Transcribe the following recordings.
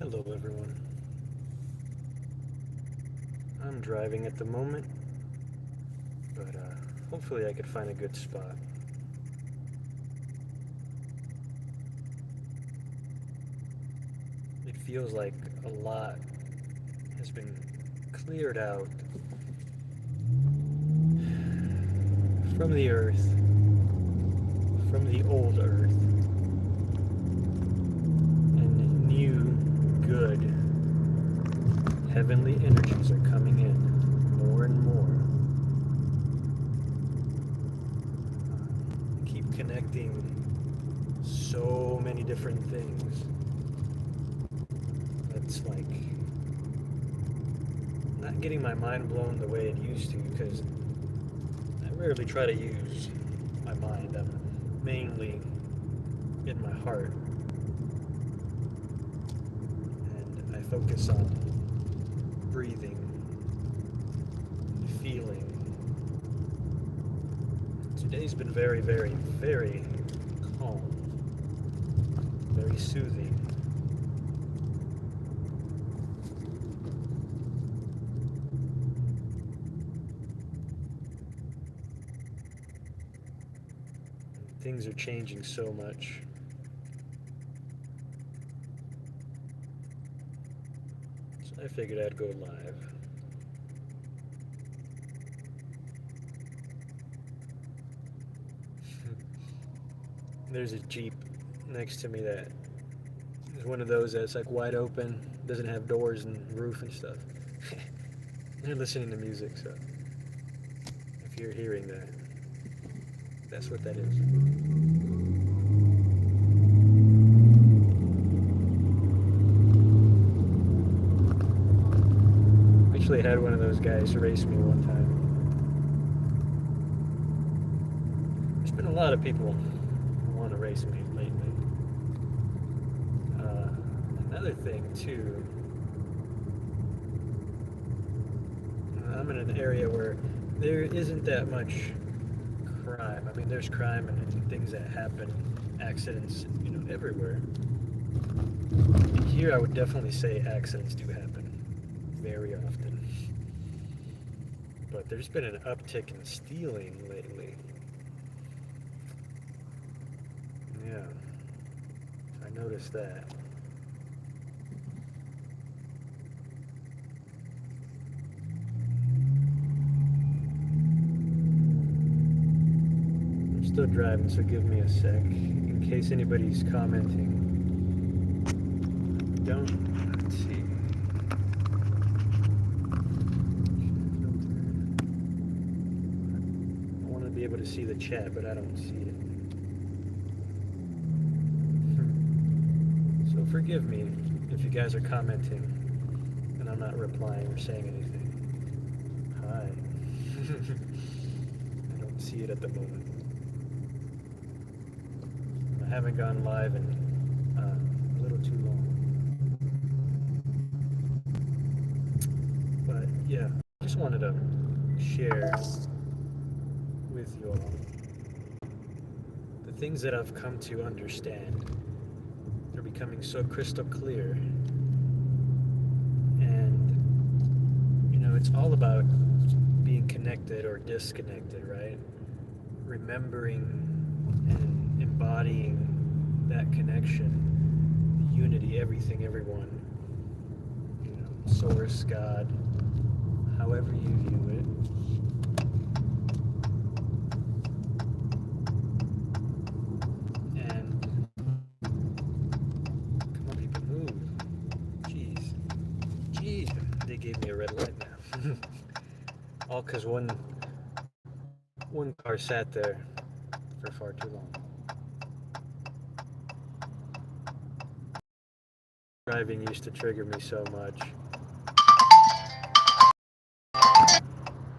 Hello everyone. I'm driving at the moment, but hopefully I could find a good spot. It feels like a lot has been cleared out from the earth, from the old earth, and new, good, heavenly energies are coming in more and more. Keep connecting so many different things. It's like not getting my mind blown the way it used to, because I rarely try to use my mind. I'm mainly in my heart, and I focus on breathing, feeling. Today's been very, very, very calm, very soothing. Things are changing so much. So I figured I'd go live. There's a Jeep next to me that is one of those that's like wide open, doesn't have doors and roof and stuff. They're listening to music, so if you're hearing that, that's what that is. Actually had one of those guys race me one time. There's been a lot of people who want to race me lately. Another thing too, I'm in an area where there isn't that much crime. I mean, there's crime and things that happen, accidents, everywhere. Here, I would definitely say accidents do happen very often. But there's been an uptick in stealing lately. Yeah, I noticed that. Still driving, so give me a sec in case anybody's commenting. Let's see. I want to be able to see the chat, but I don't see it. So forgive me if you guys are commenting and I'm not replying or saying anything. Hi. I don't see it at the moment. I haven't gone live in a little too long. But yeah, I just wanted to share with you all the things that I've come to understand. They're becoming so crystal clear. And, it's all about being connected or disconnected, right? Remembering and embodying that connection, the unity, everything, everyone, source, God, however you view it. And come on, people, move. Jeez, they gave me a red light now. All because one car sat there for far too long. Driving used to trigger me so much.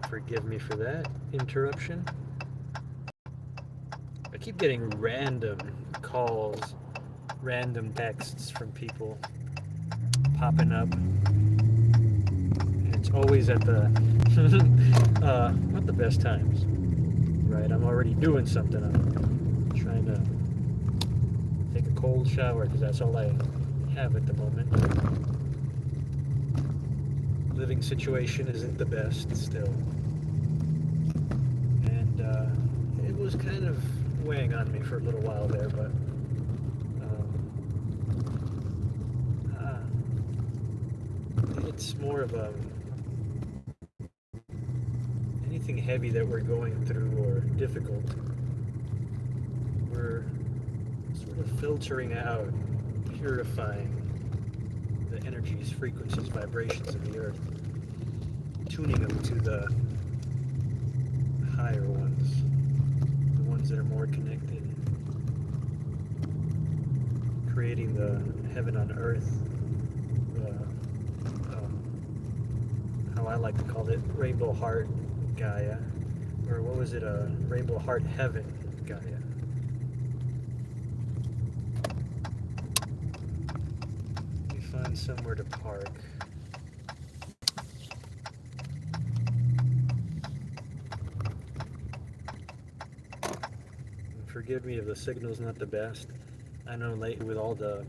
Forgive me for that interruption. I keep getting random calls, random texts from people popping up. And it's always at the not the best times, right? I'm already doing something. I'm trying to take a cold shower because that's all I have at the moment. Living situation isn't the best still. And it was kind of weighing on me for a little while there, but it's more of a anything heavy that we're going through or difficult, we're sort of filtering out, purifying the energies, frequencies, vibrations of the earth, tuning them to the higher ones, the ones that are more connected, creating the heaven on earth, how I like to call it, Rainbow Heart Gaia, or what was it, Rainbow Heart Heaven Gaia. Let me find somewhere to park. And forgive me if the signal's not the best. I know lately with all the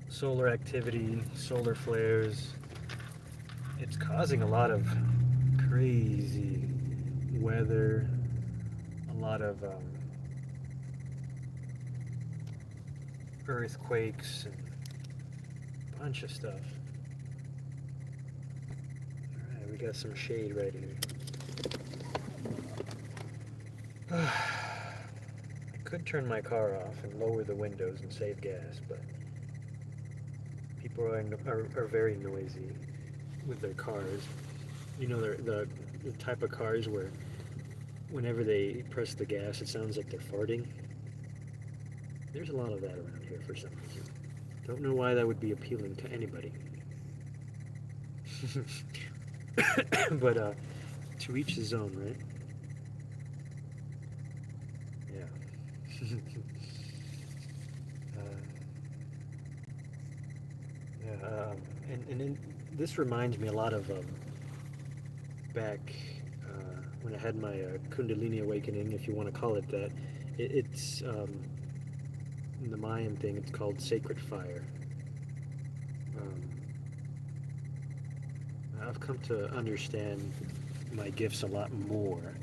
solar activity, solar flares, it's causing a lot of crazy weather, a lot of earthquakes, and a bunch of stuff. Alright, we got some shade right here. I could turn my car off and lower the windows and save gas, but people are very noisy with their cars. You know, they're the type of cars where whenever they press the gas, it sounds like they're farting. There's a lot of that around here for some reason. Don't know why that would be appealing to anybody. But to each his own, right? Yeah. And this reminds me a lot of back when I had my Kundalini awakening, if you want to call it that. It's in the Mayan thing, it's called sacred fire. I've come to understand my gifts a lot more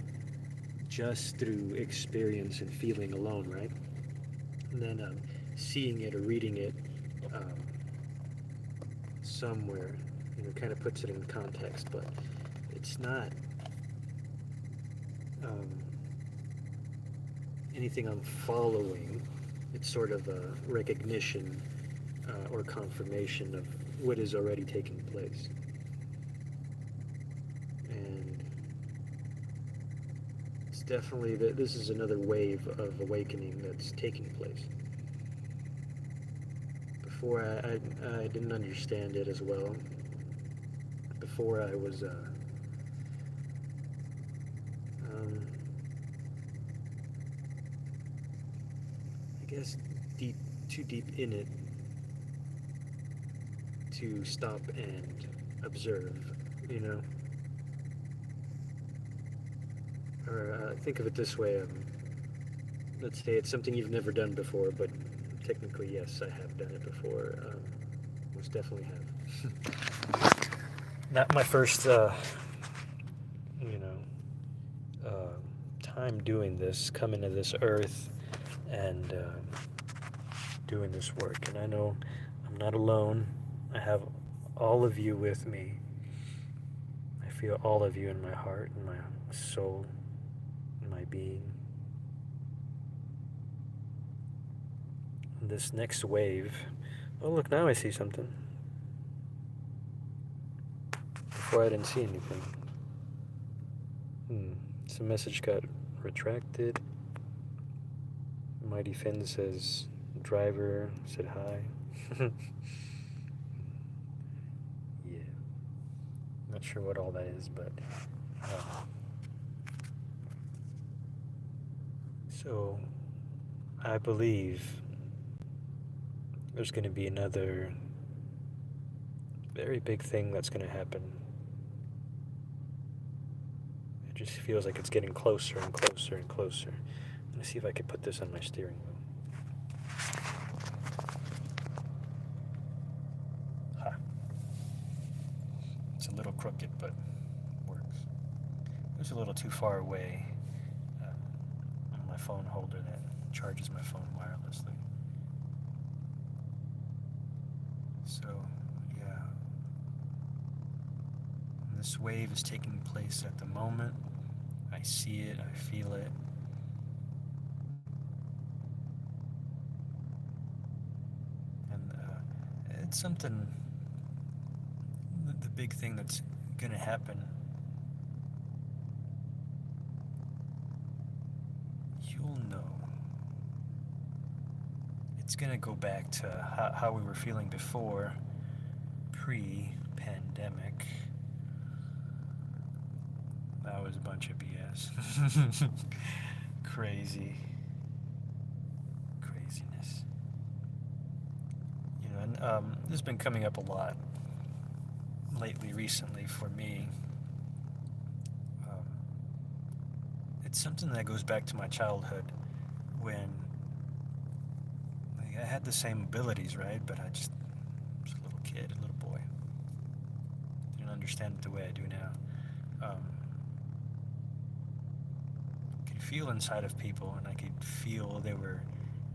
just through experience and feeling alone, right? And then seeing it or reading it somewhere, kind of puts it in context, but it's not anything I'm following. It's sort of a recognition or confirmation of what is already taking place. And it's definitely this is another wave of awakening that's taking place. Before I didn't understand it as well. Before I was I guess too deep in it to stop and observe, Or think of it this way, let's say it's something you've never done before, but technically, yes, I have done it before. Most definitely have. Not my first, time doing this, coming to this earth and doing this work. And I know I'm not alone. I have all of you with me. I feel all of you in my heart, in my soul, in my being. This next wave. Oh, look, now I see something. Before I didn't see anything. Some message got retracted. Mighty Finn says, driver said hi. Yeah. Not sure what all that is, but. So, I believe there's going to be another very big thing that's going to happen. It just feels like it's getting closer and closer and closer. Let me see if I can put this on my steering wheel. It's a little crooked, but works. It was a little too far away on my phone holder that charges my phone wirelessly. So, yeah. This wave is taking place at the moment. I see it, I feel it. And it's something, the big thing that's going to happen. You'll know. It's going to go back to how we were feeling before, pre-pandemic. That was a bunch of BS. Craziness. You know, and this has been coming up a lot recently for me. It's something that goes back to my childhood when I had the same abilities, right? But I just was a little kid, a little boy. Didn't understand it the way I do now. Could feel inside of people, and I could feel they were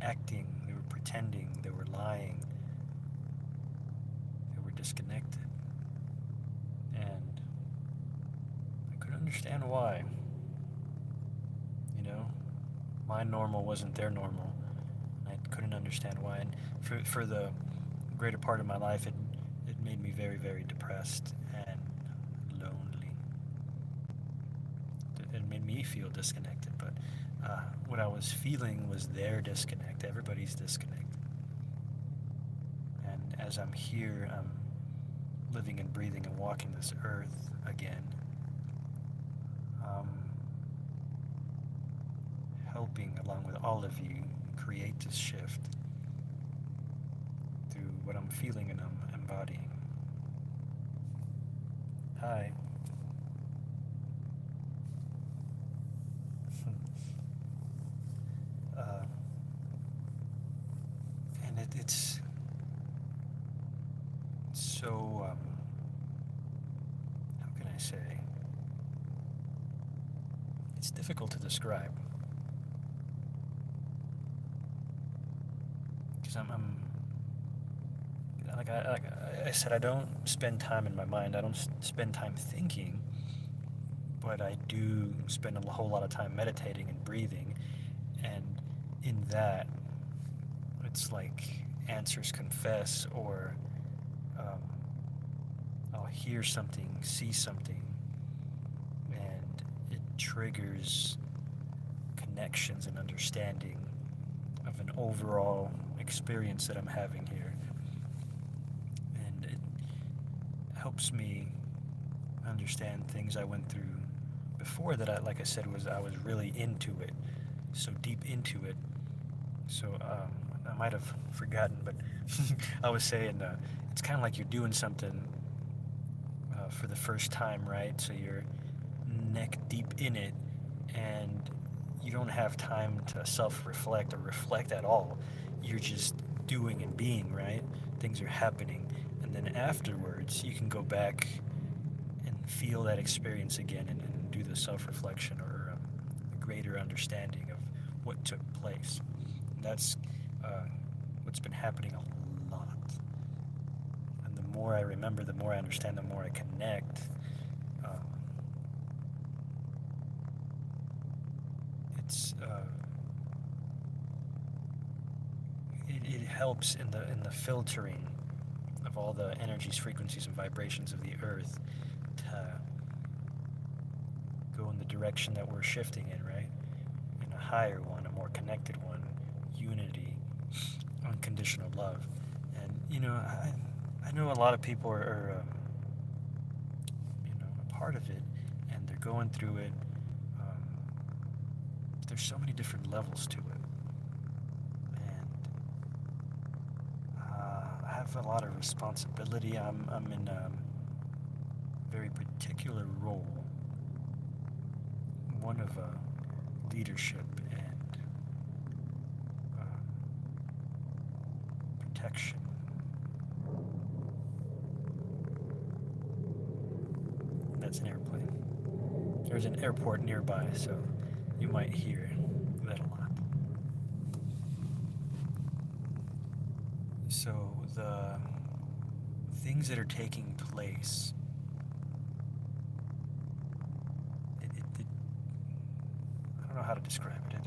acting, they were pretending, they were lying, they were disconnected. And I couldn't understand why. You know, my normal wasn't their normal. I couldn't understand why. And for the greater part of my life, it made me very, very depressed and lonely. It made me feel disconnected, but what I was feeling was their disconnect. Everybody's disconnect. And as I'm here, I'm living and breathing and walking this earth again. Helping, along with all of you, create this shift through what I'm feeling and I'm embodying. Hi. And it's so, how can I say? It's difficult to describe. Because I'm like I said, I don't spend time in my mind. I don't spend time thinking, but I do spend a whole lot of time meditating and breathing. And in that, it's like answers confess, or I'll hear something, see something, and it triggers connections and understanding of an overall experience that I'm having here. And it helps me understand things I went through before that I was really into it, so deep into it. So I might have forgotten, but I was saying it's kind of like you're doing something for the first time, right? So you're neck deep in it, and you don't have time to self-reflect or reflect at all. You're just doing and being, right? Things are happening, and then afterwards you can go back and feel that experience again, and do the self-reflection, or a greater understanding of what took place. And that's what's been happening a lot. And the more I remember, the more I understand, the more I connect. It helps in the filtering of all the energies, frequencies, and vibrations of the earth to go in the direction that we're shifting in, right? In a higher one, a more connected one, unity, unconditional love. And I know a lot of people are a part of it, and they're going through it. There's so many different levels to it. I have a lot of responsibility. I'm in a very particular role, one of leadership and protection. That's an airplane. There's an airport nearby, so you might hear that a lot. So the things that are taking place, I don't know how to describe it.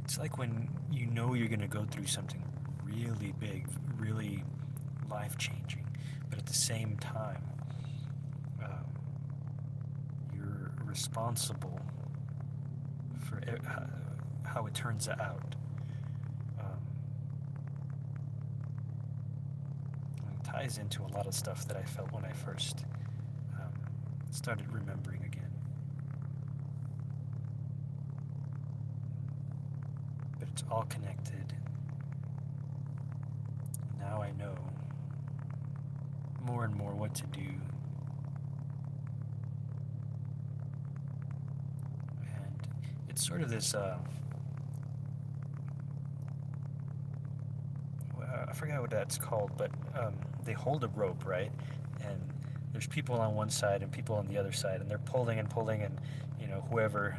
It's like when you know you're going to go through something really big, really life-changing, but at the same time, you're responsible for how it turns out. It ties into a lot of stuff that I felt when I first started remembering again. But it's all connected. Now I know more and more what to do. And it's sort of this, I forgot what that's called, but they hold a rope, right? And there's people on one side and people on the other side, and they're pulling and pulling, and whatever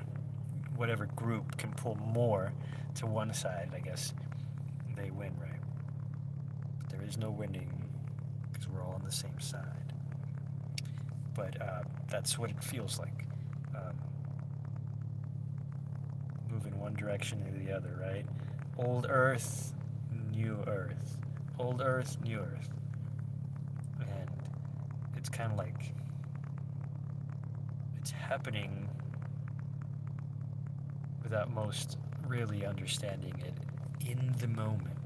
group can pull more to one side, I guess they win, right? But there is no winning because we're all on the same side. But that's what it feels like. Move in one direction or the other, right? Old Earth, new Earth. Old Earth, new Earth. And it's kind of like it's happening without most really understanding it in the moment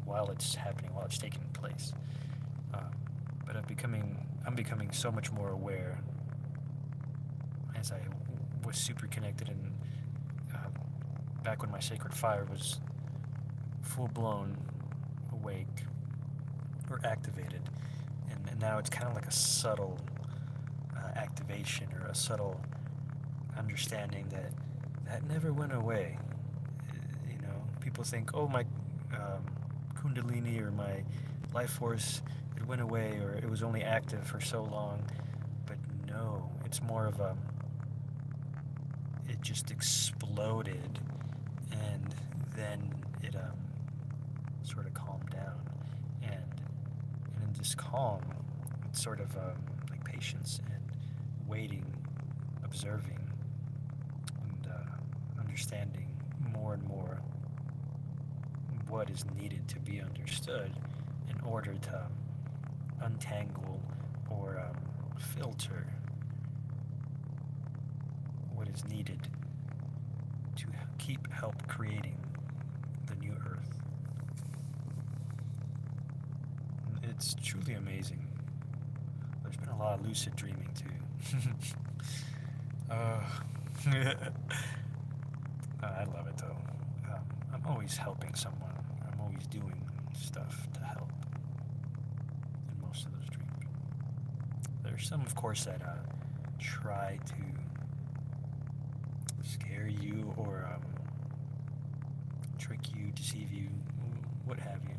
while it's happening, while it's taking place. But I'm becoming so much more aware as I was super connected and back when my sacred fire was full-blown awake or activated, and now it's kind of like a subtle activation or a subtle understanding that never went away. People think, oh, my kundalini or my life force, it went away, or it was only active for so long. But no, it's more of it just exploded, and then it sort of calmed down. And in this calm, it's sort of like patience and waiting, observing, and understanding more and more what is needed to be understood in order to untangle or filter what is needed to help creating the new Earth. It's truly amazing. There's been a lot of lucid dreaming too. I love it though. I'm always helping someone. I'm always doing stuff to help in most of those dreams. There's some, of course, that try to scare you or trick you, deceive you, what have you.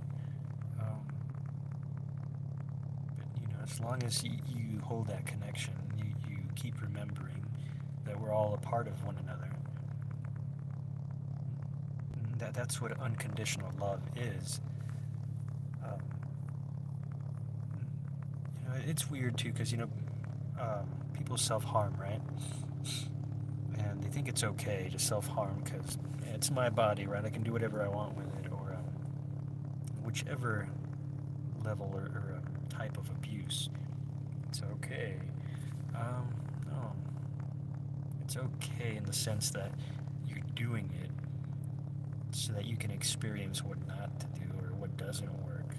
But as long as you hold that connection, you keep remembering that we're all a part of one another. That's what unconditional love is. It's weird too, because people self-harm, right? And they think it's okay to self-harm because it's my body, right? I can do whatever I want with it, or whichever level or type of abuse. It's okay. No, it's okay in the sense that you're doing it so that you can experience what not to do or what doesn't work.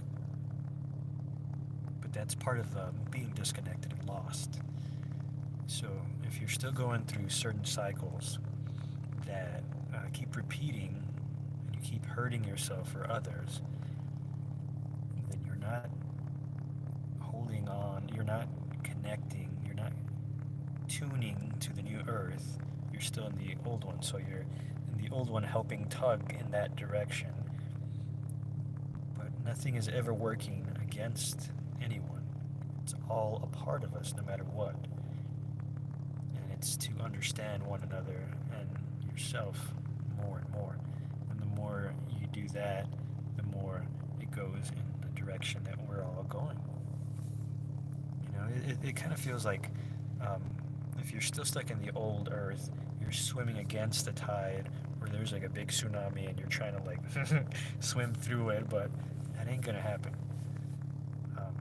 But that's part of being disconnected and lost. So if you're still going through certain cycles that keep repeating and you keep hurting yourself or others, then you're not holding on, you're not connecting, you're not tuning to the new Earth. You're still in the old one, so you're in the old one helping tug in that direction. But nothing is ever working against anyone. It's all a part of us no matter what. And it's to understand one another and yourself more and more. And the more you do that, the more it goes in the direction that we're all going. It kind of feels like um, if you're still stuck in the old earth, you're swimming against the tide, or there's like a big tsunami and you're trying to like swim through it, but that ain't gonna happen. Um,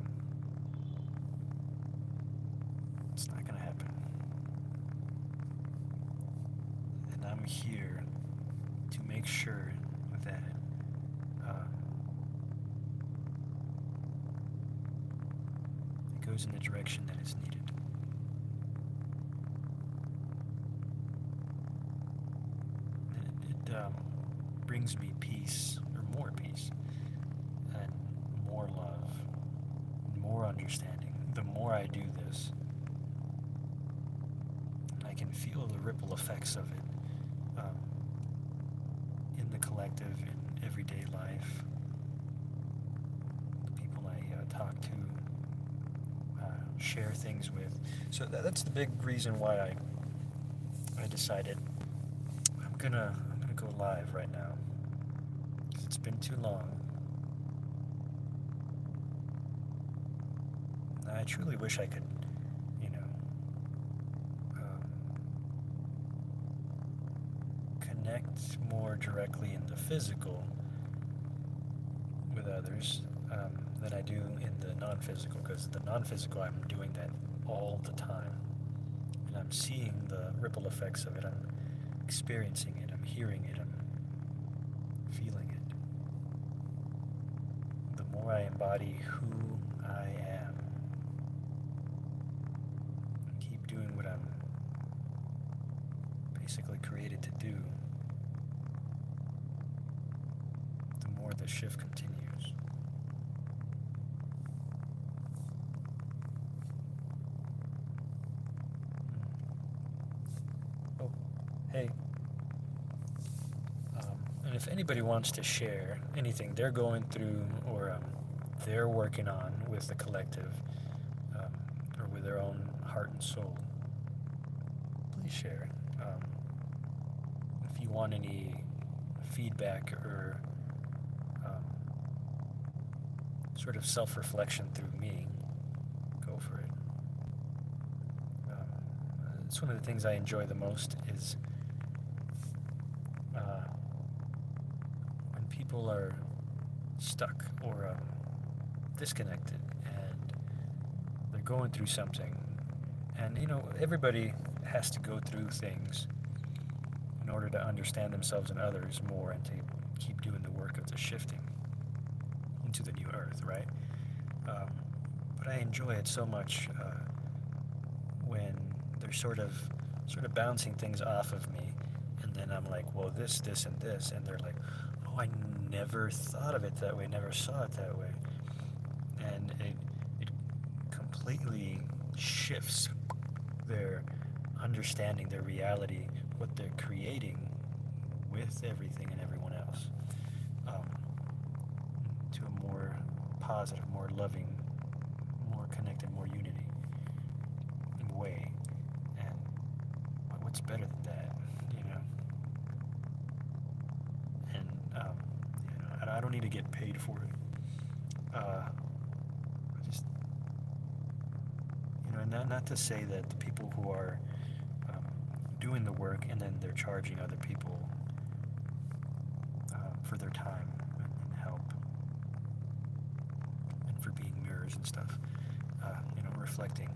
it's not gonna happen. And I'm here to make sure that it goes in the direction that is needed. It brings me peace, or more peace, and more love, more understanding. The more I do this, I can feel the ripple effects of it in the collective, in everyday life, the people I talk to, share things with. So that's the big reason why I decided I'm gonna go live right now. It's been too long. I truly wish I could, connect more directly in the physical with others than I do in the non-physical, because the non-physical, I'm doing that all the time. And I'm seeing the ripple effects of it. I'm experiencing it. I'm hearing it. I'm feeling it. The more I embody who I am and keep doing what I'm basically created to do, the more the shift continues. Oh, hey. And if anybody wants to share anything they're going through or they're working on with the collective or with their own heart and soul, please share. If you want any feedback or sort of self-reflection through me, go for it. It's one of the things I enjoy the most is when people are stuck or disconnected and they're going through something. And everybody has to go through things in order to understand themselves and others more and to keep doing the work of the shifting into the new earth, right? But I enjoy it so much when they're sort of bouncing things off of me, and then I'm like, well, this, and this, and they're like, oh, I never thought of it that way, never saw it that way, and it completely shifts their understanding, their reality, what they're creating with everything and everyone else, to a more positive, more loving, more connected, more unity way. And what's better than that, And I don't need to get paid for it. I just, not to say that the people who are doing the work and then they're charging other people for their time and help and for being mirrors and stuff, reflecting.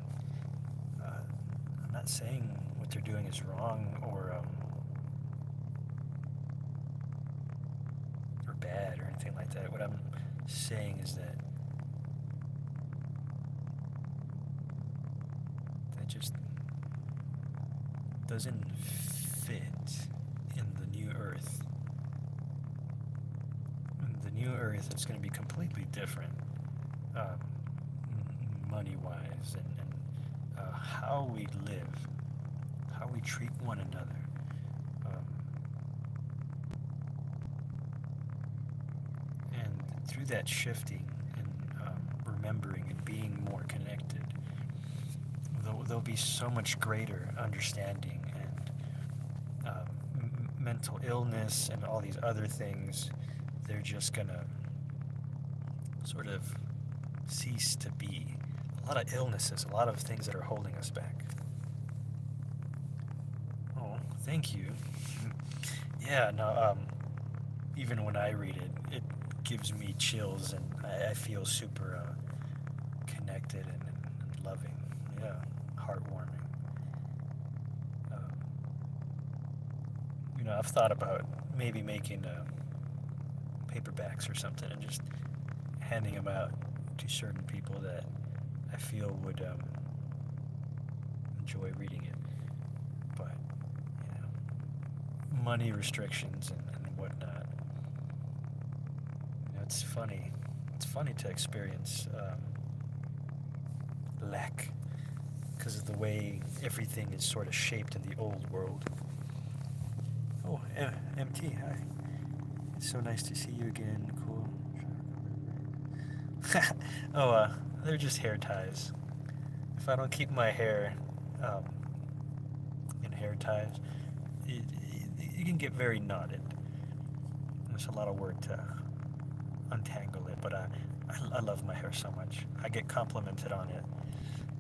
I'm not saying what they're doing is wrong or bad or anything like that. What I'm saying is that just doesn't fit in the new earth. In the new earth, it's going to be completely different, money-wise, and how we live, how we treat one another. And through that shifting and remembering and being more connected, there'll be so much greater understanding, and mental illness and all these other things, they're just gonna sort of cease to be. A lot of illnesses, a lot of things that are holding us back. Oh, thank you. Yeah, no, even when I read it, it gives me chills, and I feel super connected and loving. Yeah, heartwarming. Um, I've thought about maybe making paperbacks or something and just handing them out to certain people that I feel would enjoy reading it. But, money restrictions and whatnot. It's funny. It's funny to experience lack because of the way everything is sort of shaped in the old world. Oh, MT, hi. It's so nice to see you again. Cool. Oh, they're just hair ties. If I don't keep my hair in hair ties, it can get very knotted. There's a lot of work to untangle it, but I love my hair so much. I get complimented on it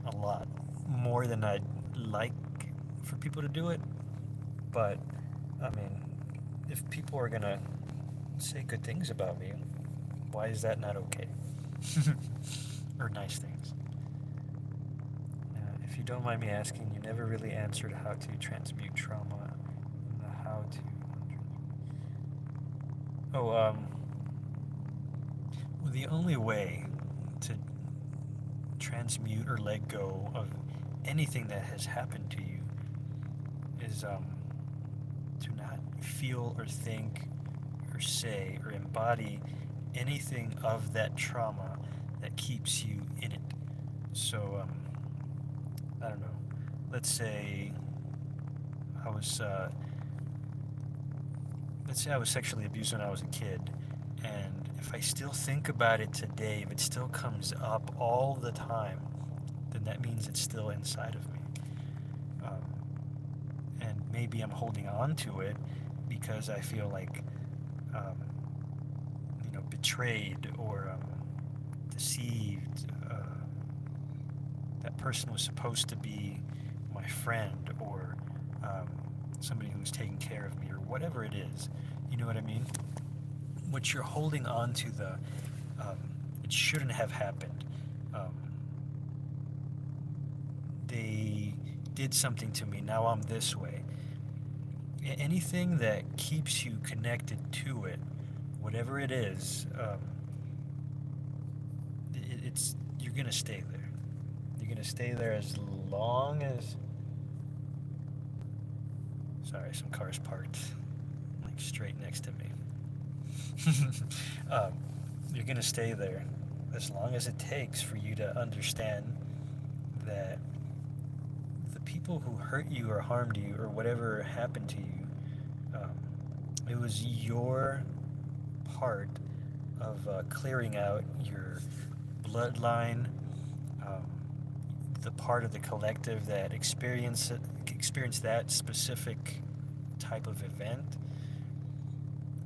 a lot, more than I'd like for people to do it. But, I mean, if people are gonna say good things about me, why is that not okay? Or nice things. If you don't mind me asking, you never really answered how to transmute trauma. How to... Oh, well, the only way to transmute or let go of anything that has happened to you is to not feel or think or say or embody anything of that trauma that keeps you in it. So, I don't know. Let's say I was sexually abused when I was a kid, and if I still think about it today, if it still comes up all the time, then that means it's still inside of me. And maybe I'm holding on to it because I feel like, betrayed or deceived. That person was supposed to be my friend or somebody who's taking care of me or whatever it is. You know what I mean? What you're holding on to, it shouldn't have happened. They did something to me, now I'm this way. Anything that keeps you connected to it, whatever it is, you're gonna stay there. You're gonna stay there as long as... Sorry, some cars parked like straight next to me. You're gonna stay there as long as it takes for you to understand that the people who hurt you or harmed you or whatever happened to you, it was your part of clearing out your bloodline, the part of the collective that experienced that specific type of event,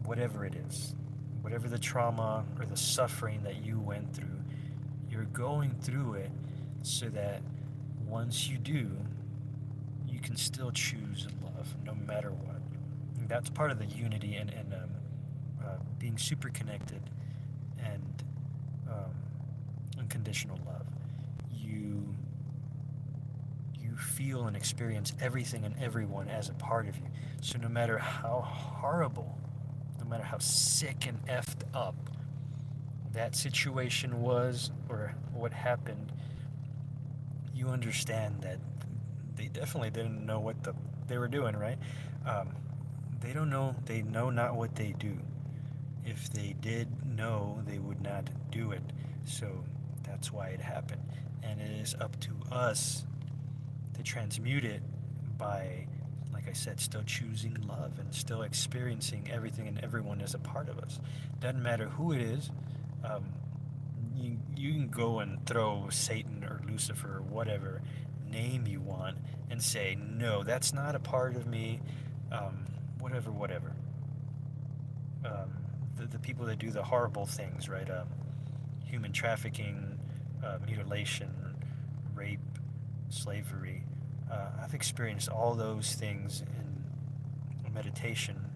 whatever it is, whatever the trauma or the suffering that you went through, you're going through it so that once you do, you can still choose love no matter what. And that's part of the unity and being super connected and unconditional love. You feel and experience everything and everyone as a part of you. So no matter how horrible, no matter how sick and effed up that situation was or what happened, you understand that they definitely didn't know what they were doing, right? They don't know. They know not what they do. If they did know, they would not do it. So that's why it happened. And it is up to us to transmute it by, like I said, still choosing love and still experiencing everything and everyone as a part of us. Doesn't matter who it is. You can go and throw Satan or Lucifer or whatever name you want and say, no, that's not a part of me, whatever. The people that do the horrible things, right? Human trafficking, mutilation, rape, slavery. I've experienced all those things in a meditation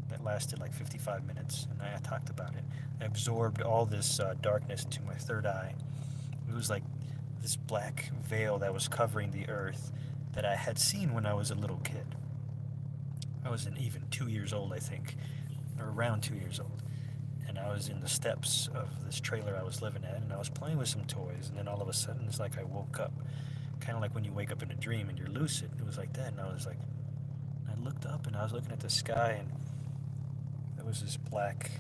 that lasted like 55 minutes, and I talked about it. I absorbed all this darkness into my third eye. It was like this black veil that was covering the earth that I had seen when I was a little kid. I wasn't even 2 years old, I think, or around 2 years old. And I was in the steps of this trailer I was living at, and I was playing with some toys, and then all of a sudden it's like I woke up. Kind of like when you wake up in a dream and you're lucid. It was like that, and I was like, I looked up and I was looking at the sky, and there was this black,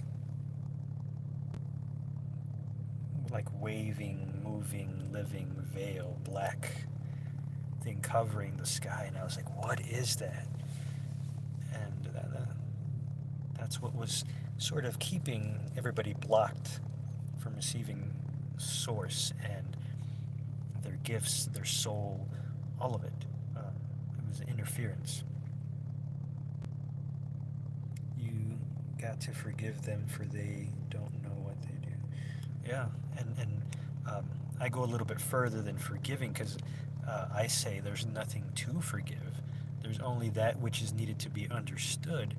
like waving, moving, living veil, black thing covering the sky, and I was like, what is that? And that's what was sort of keeping everybody blocked from receiving source and their gifts, their soul, all of it. It was interference. You got to forgive them, for they don't know what they do. Yeah, and I go a little bit further than forgiving, because I say there's nothing to forgive. There's only that which is needed to be understood,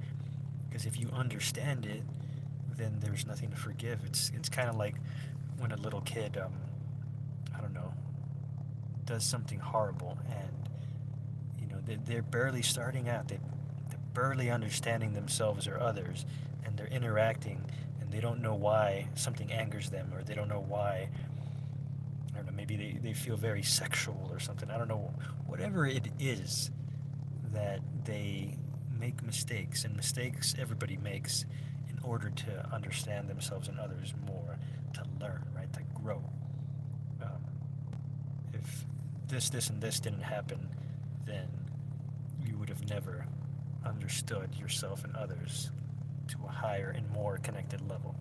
because if you understand it, then there's nothing to forgive. It's kind of like when a little kid, I don't know, does something horrible, and they're barely starting out. They're barely understanding themselves or others, and they're interacting, and they don't know why something angers them, or they don't know why. I don't know. Maybe they feel very sexual or something. I don't know. Whatever it is that they make mistakes, and mistakes everybody makes in order to understand themselves and others more, to learn, right, to grow. Um, if this, and this didn't happen, then you would have never understood yourself and others to a higher and more connected level.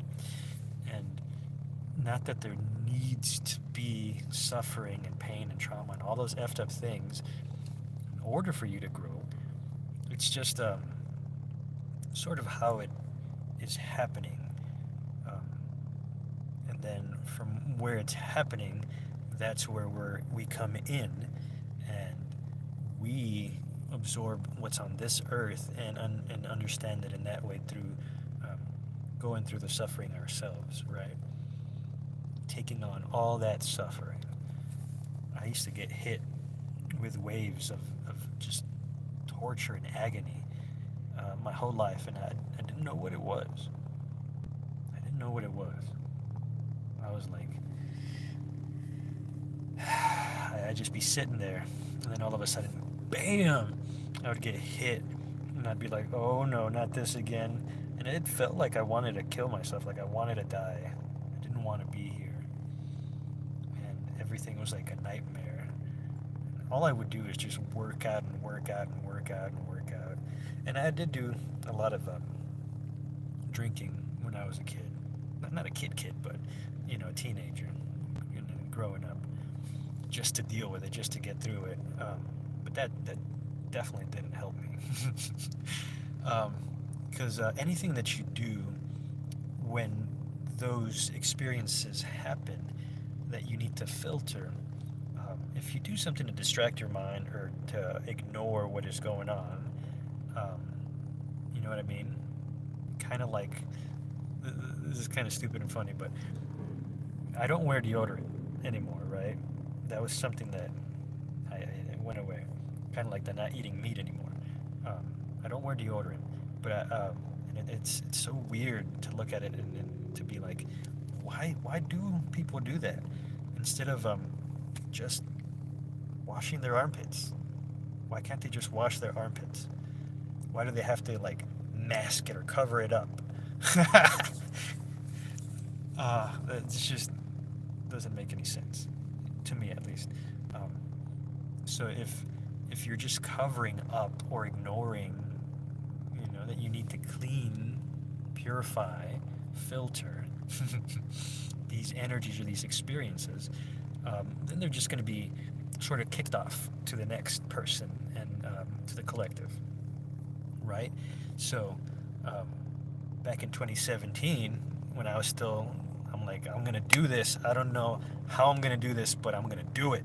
And not that there needs to be suffering and pain and trauma and all those effed up things in order for you to grow. It's just sort of how it is happening. Um, and then from where it's happening, that's where we come in, and we absorb what's on this earth, and understand it in that way, through going through the suffering ourselves, right? Taking on all that suffering. I used to get hit with waves of just torture and agony my whole life, and I didn't know what it was. I didn't know what it was. I was like, I'd just be sitting there, and then all of a sudden, bam, I would get hit, and I'd be like, oh no, not this again. And it felt like I wanted to kill myself, like I wanted to die. I didn't want to be here. And everything was like a nightmare. And all I would do is just work out and work out and work out and work out. And I did do a lot of drinking when I was a kid. Not a kid, but, a teenager, growing up, just to deal with it, just to get through it. But that definitely didn't help me. Because anything that you do when those experiences happen that you need to filter, if you do something to distract your mind or to ignore what is going on, you know what I mean? Kind of like, this is kind of stupid and funny, but I don't wear deodorant anymore, right? That was something that it went away. Kind of like the not eating meat anymore. I don't wear deodorant, but and it's so weird to look at it and to be like, why do people do that instead of just washing their armpits? Why can't they just wash their armpits? Why do they have to like mask it or cover it up? It just doesn't make any sense to me, at least. So if you're just covering up or ignoring, that you need to clean, purify, filter, these energies or these experiences, then they're just going to be sort of kicked off to the next person and to the collective, right? So, um, back in 2017, when I was still, I'm like, I'm going to do this. I don't know how I'm going to do this, but I'm going to do it.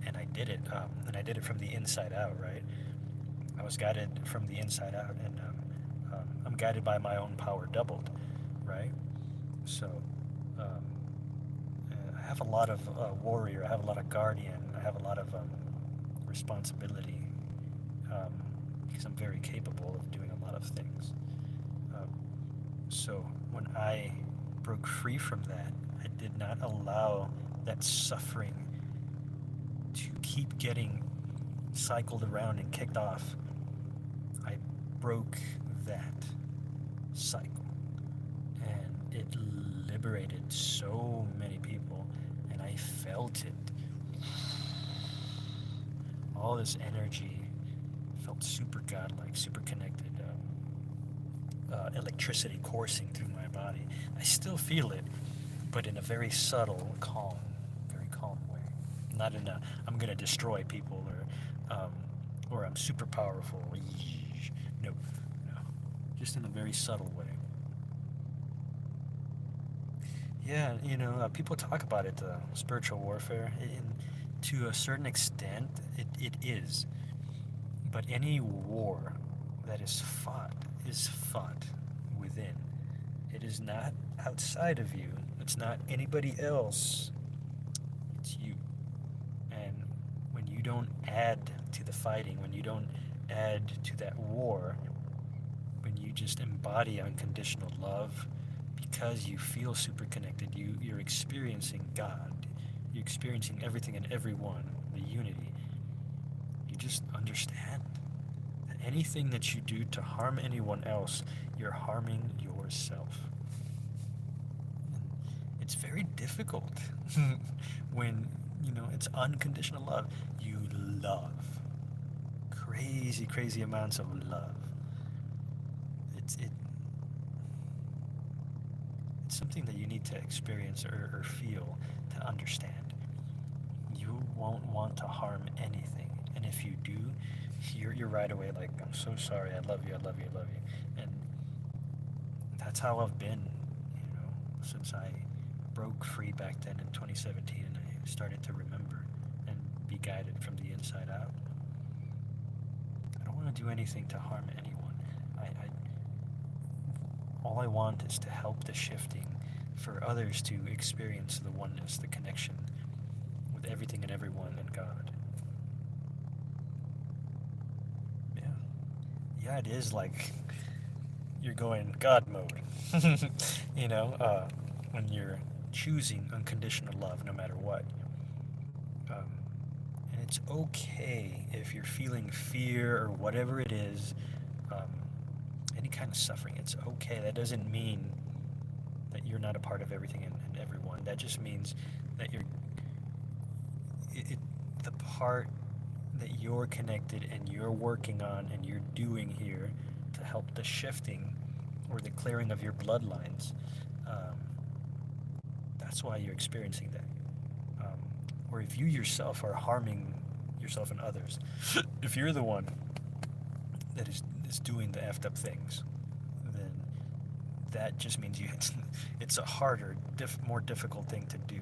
And I did it. And I did it from the inside out, right? I was guided from the inside out. And I'm guided by my own power doubled, right? So, um, I have a lot of warrior, I have a lot of guardian, I have a lot of responsibility, um, because I'm very capable of doing a lot of things. Um, so when I broke free from that, I did not allow that suffering to keep getting cycled around and kicked off. I broke that cycle, and it liberated so many people, and I felt it. All this energy felt super godlike, super connected. Electricity coursing through my body. I still feel it, but in a very subtle, very calm way. Not in a I'm gonna destroy people or I'm super powerful. No, no, just in a very subtle way. Yeah, people talk about it, spiritual warfare. To a certain extent, it is. But any war that is fought within. It is not outside of you. It's not anybody else. It's you. And when you don't add to the fighting, when you don't add to that war, when you just embody unconditional love because you feel super connected, you're experiencing God. You're experiencing everything and everyone, the unity. You just understand that anything that you do to harm anyone else, you're harming yourself. It's very difficult when, it's unconditional love. You love. Crazy, crazy amounts of love. It's something that you need to experience or feel to understand. You won't want to harm anything. And if you do, you're right away like, I'm so sorry, I love you, I love you, I love you. And that's how I've been, since I broke free back then in 2017 and I started to remember and be guided from the inside out. I don't want to do anything to harm anyone. All I want is to help the shifting for others to experience the oneness, the connection with everything and everyone and God. Yeah. Yeah, it is like you're going God mode. When you're choosing unconditional love no matter what. Um, and it's okay if you're feeling fear or whatever it is, um, any kind of suffering. It's okay. That doesn't mean that you're not a part of everything and everyone. That just means that the part that you're connected and you're working on and you're doing here to help the shifting or the clearing of your bloodlines. That's why you're experiencing that. Or if you yourself are harming yourself and others, if you're the one that is doing the effed up things, then that just means it's a harder, more difficult thing to do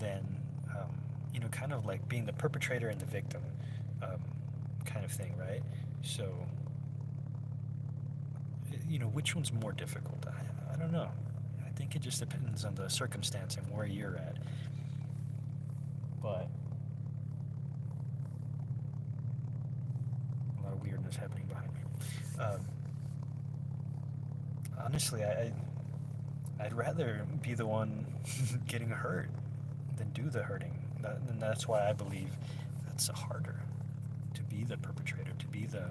than, kind of like being the perpetrator and the victim, kind of thing, right? So, which one's more difficult? I don't know. I think it just depends on the circumstance and where you're at. But a lot of weirdness happening behind me. Honestly, I'd rather be the one getting hurt than do the hurting. And that's why I believe that's harder to be the perpetrator, to be the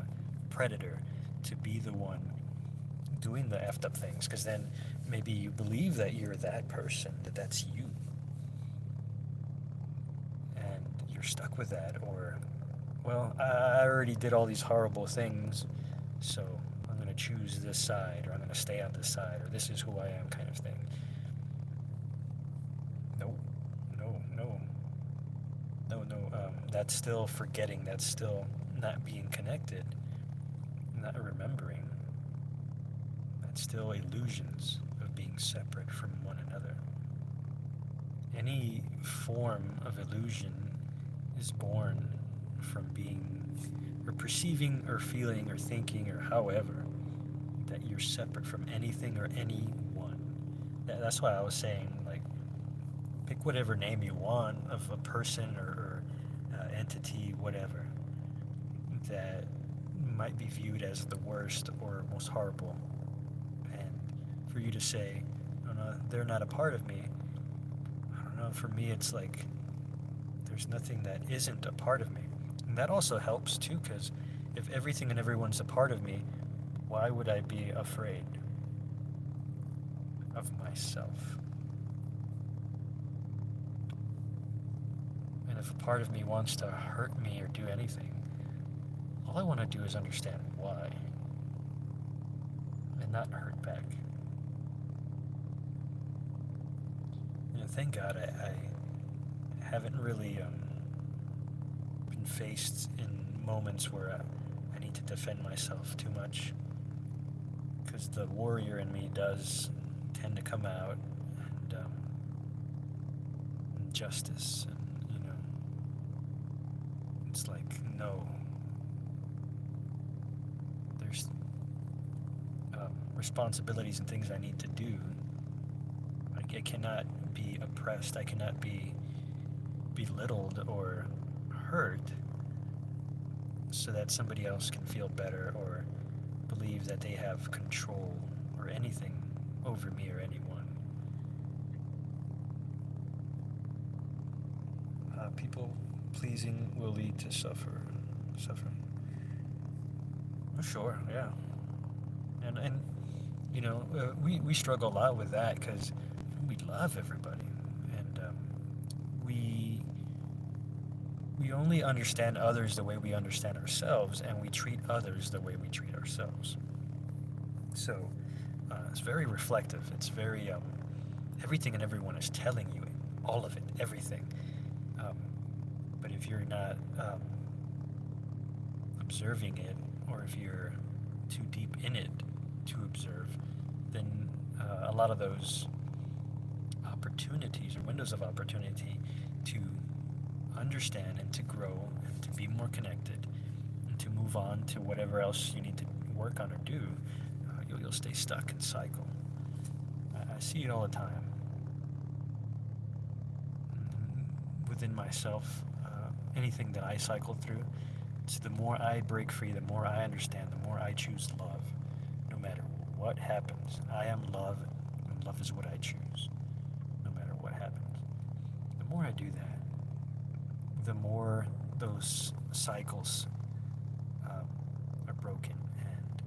predator, to be the one doing the effed up things. Because then maybe you believe that you're that person, that that's you. And you're stuck with that. Or, well, I already did all these horrible things, so I'm going to choose this side, or I'm going to stay on this side, or this is who I am kind of thing. No, no, no. No, no. That's still forgetting. That's still not being connected, not remembering. That's still illusions of being separate from one another. Any form of illusion is born from being, or perceiving, or feeling, or thinking, or however, that you're separate from anything or anyone. That's why I was saying, like, pick whatever name you want of a person or entity, whatever, that might be viewed as the worst or most horrible. And for you to say, oh no, they're not a part of me, I don't know, for me it's like, there's nothing that isn't a part of me. And that also helps too, because if everything and everyone's a part of me, why would I be afraid of myself? And if a part of me wants to hurt me or do anything, all I want to do is understand why and not hurt back. Thank God I haven't really been faced in moments where I need to defend myself too much, because the warrior in me does tend to come out, and justice, and it's like, no, there's responsibilities and things I need to do. Like, I cannot be oppressed, I cannot be belittled or hurt so that somebody else can feel better or believe that they have control or anything over me or anyone. People pleasing will lead to suffering. Oh, sure, yeah. And we struggle a lot with that, because we love everybody, and we only understand others the way we understand ourselves, and we treat others the way we treat ourselves. So it's very reflective. It's very everything and everyone is telling you all of it, everything. But if you're not observing it, or if you're too deep in it to observe, then a lot of those opportunities or windows of opportunity to understand and to grow and to be more connected and to move on to whatever else you need to work on or do, you'll stay stuck and cycle. I see it all the time within myself. Anything that I cycle through, it's the more I break free, the more I understand, the more I choose love. No matter what happens, I am love, and love is what I choose, no matter what happens. The more I do that, the more those cycles are broken, and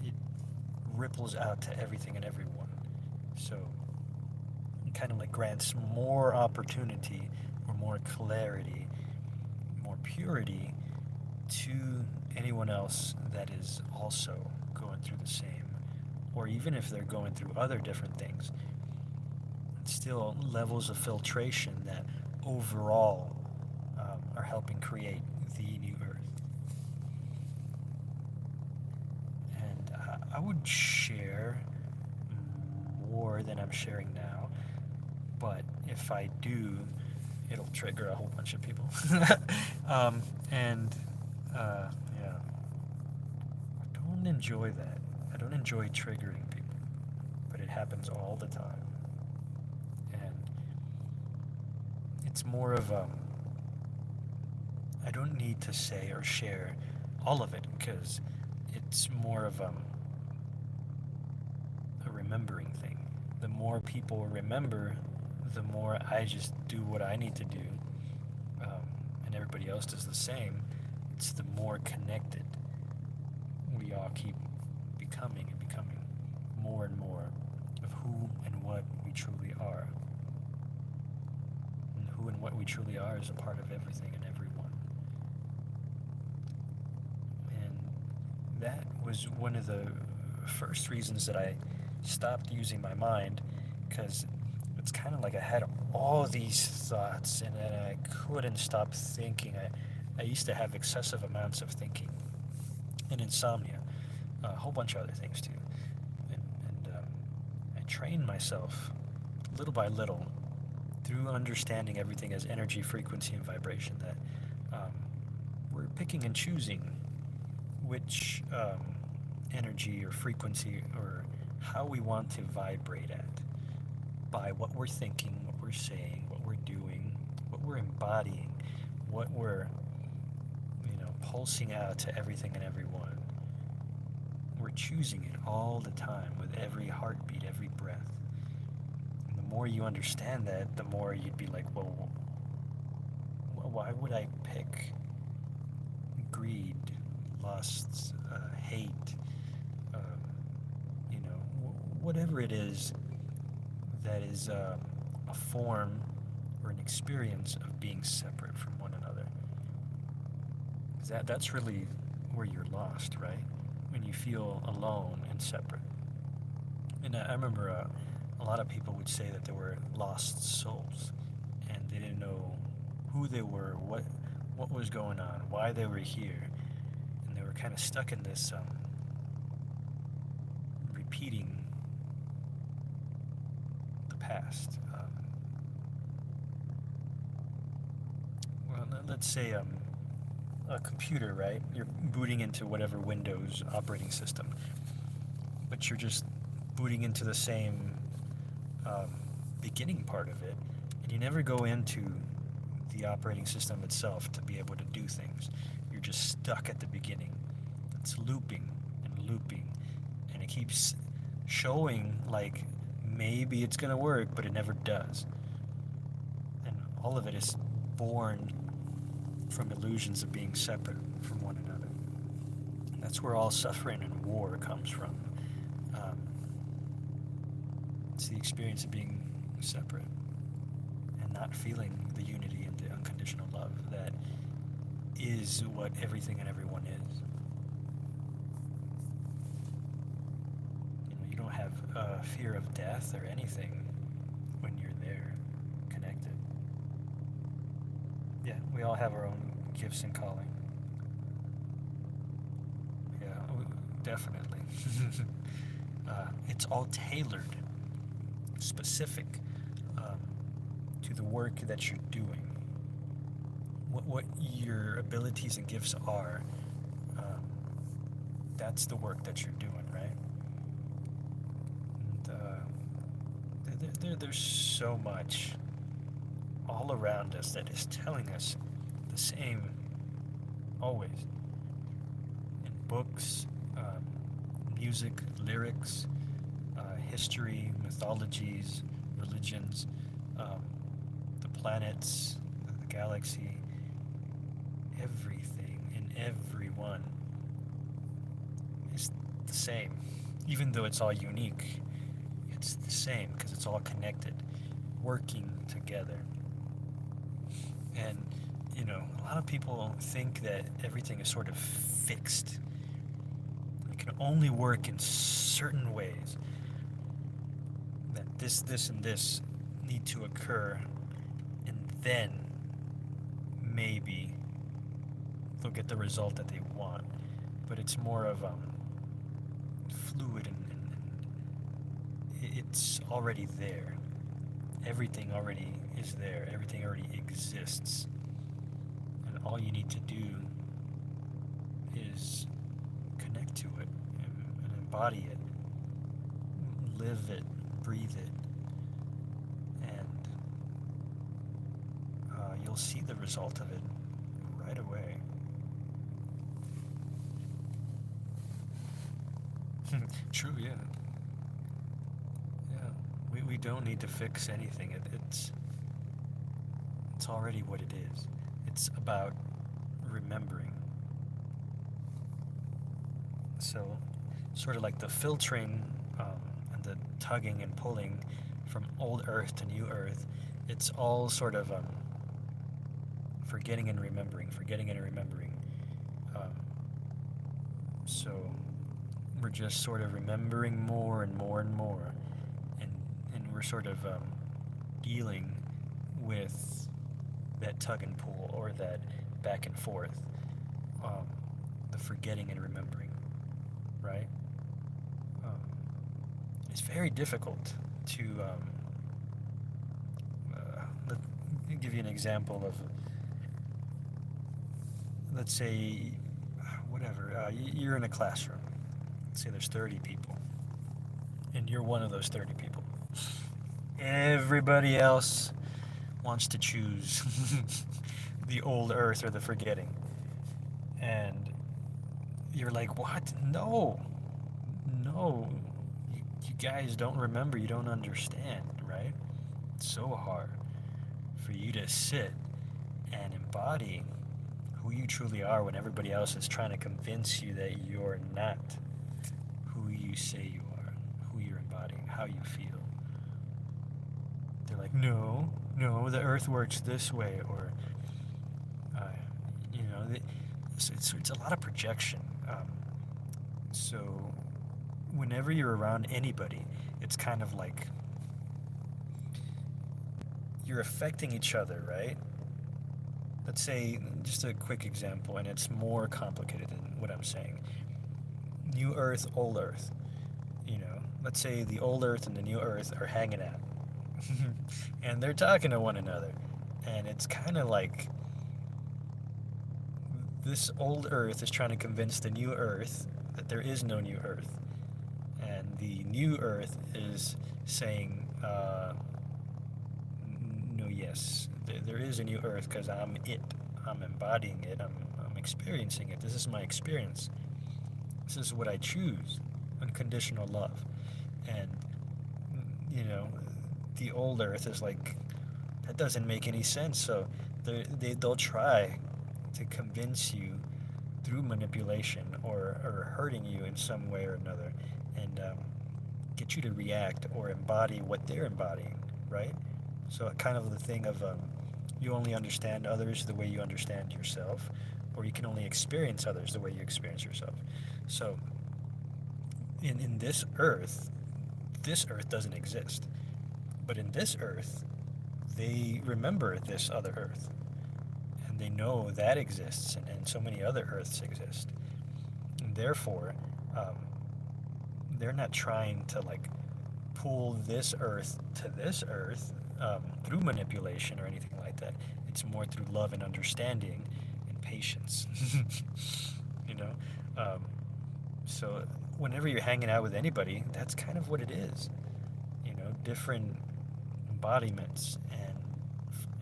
it ripples out to everything and everyone. So it kind of like grants more opportunity, or more clarity, more purity to anyone else that is also going through the same, or even if they're going through other different things, it's still levels of filtration that overall are helping create the new earth. And I would share more than I'm sharing now, but if I do, it'll trigger a whole bunch of people. Yeah, I don't enjoy that. I don't enjoy triggering people, but it happens all the time. And it's more of I don't need to say or share all of it, because it's more of a remembering thing. The more people remember, the more I just do what I need to do, and everybody else does the same. It's the more connected we all keep becoming more and more of who and what we truly are. And who and what we truly are is a part of everything and everyone. And was one of the first reasons that I stopped using my mind, because it's kind of like I had all these thoughts and then I couldn't stop thinking. I used to have excessive amounts of thinking and insomnia, a whole bunch of other things too. And I trained myself little by little through understanding everything as energy, frequency, and vibration, that we're picking and choosing which energy or frequency or how we want to vibrate at by what we're thinking, what we're saying, what we're doing, what we're embodying, what we're, pulsing out to everything and everyone. We're choosing it all the time with every heartbeat, every breath. And the more you understand that, the more you'd be like, well, why would I pick greed, lust, hate, whatever it is that is a form or an experience of being separate from one another? That's really where you're lost, right? When you feel alone and separate. And I remember a lot of people would say that they were lost souls, and they didn't know who they were, what was going on, why they were here, and they were kind of stuck in this repeating the past. Let's say a computer, right? You're booting into whatever Windows operating system, but you're just booting into the same beginning part of it, and you never go into the operating system itself to be able to do things. You're just stuck at the beginning. It's looping and looping, and it keeps showing like maybe it's gonna work, but it never does. And all of it is born from illusions of being separate from one another. And that's where all suffering and war comes from. It's the experience of being separate and not feeling the unity and the unconditional love that is what everything and everyone is. You don't have fear of death or anything when you're there, connected. Yeah, we all have our own gifts and calling. Yeah, definitely. It's all tailored, specific to the work that you're doing. What your abilities and gifts are, that's the work that you're doing, right? And there's so much all around us that is telling us the same always. In books, music, lyrics, history, mythologies, religions, the planets, the galaxy, everything and everyone is the same. Even though it's all unique, it's the same because it's all connected, working together. And, a lot of people think that everything is sort of fixed. It can only work in certain ways. That this, and this need to occur, and then maybe they'll get the result that they want. But it's more of fluid and it's already there. Everything already is there. Everything already exists. And all you need to do is connect to it and embody it, live it, breathe it, and you'll see the result of it right away. True, yeah. Yeah, we don't need to fix anything. It's already what it is. It's about remembering. So, sort of like the filtering and the tugging and pulling from old Earth to new Earth, it's all sort of forgetting and remembering, forgetting and remembering. So, we're just sort of remembering more and more and more, and we're sort of dealing with that tug and pull, or that back and forth, um, the forgetting and remembering, right? Um, it's very difficult to. Let me give you an example of, let's say, whatever, you're in a classroom. Let's say there's 30 people, and you're one of those 30 people. Everybody else wants to choose the old earth or the forgetting. And you're like, what? No, no. You guys don't remember, you don't understand, right? It's so hard for you to sit and embody who you truly are when everybody else is trying to convince you that you're not who you say you are, who you're embodying, how you feel. They're like, no, the earth works this way, or, uh, it's a lot of projection. So whenever you're around anybody, it's kind of like you're affecting each other, right? Let's say, just a quick example, and it's more complicated than what I'm saying. New Earth, old Earth. Let's say the old Earth and the new Earth are hanging out. And they're talking to one another. And it's kind of like this old Earth is trying to convince the new Earth that there is no new Earth. And the new Earth is saying, no, yes, there is a new Earth because I'm it. I'm embodying it. I'm experiencing it. This is my experience. This is what I choose. Unconditional love. And, the old Earth is like, that doesn't make any sense. So they'll try to convince you through manipulation, or hurting you in some way or another, and get you to react or embody what they're embodying, right? So kind of the thing of, you only understand others the way you understand yourself, or you can only experience others the way you experience yourself. So in this earth doesn't exist. But in this earth, they remember this other earth. And they know that exists, and so many other earths exist. And therefore, they're not trying to pull this earth to this earth through manipulation or anything like that. It's more through love and understanding and patience. you know so whenever you're hanging out with anybody, that's kind of what it is. Different embodiments and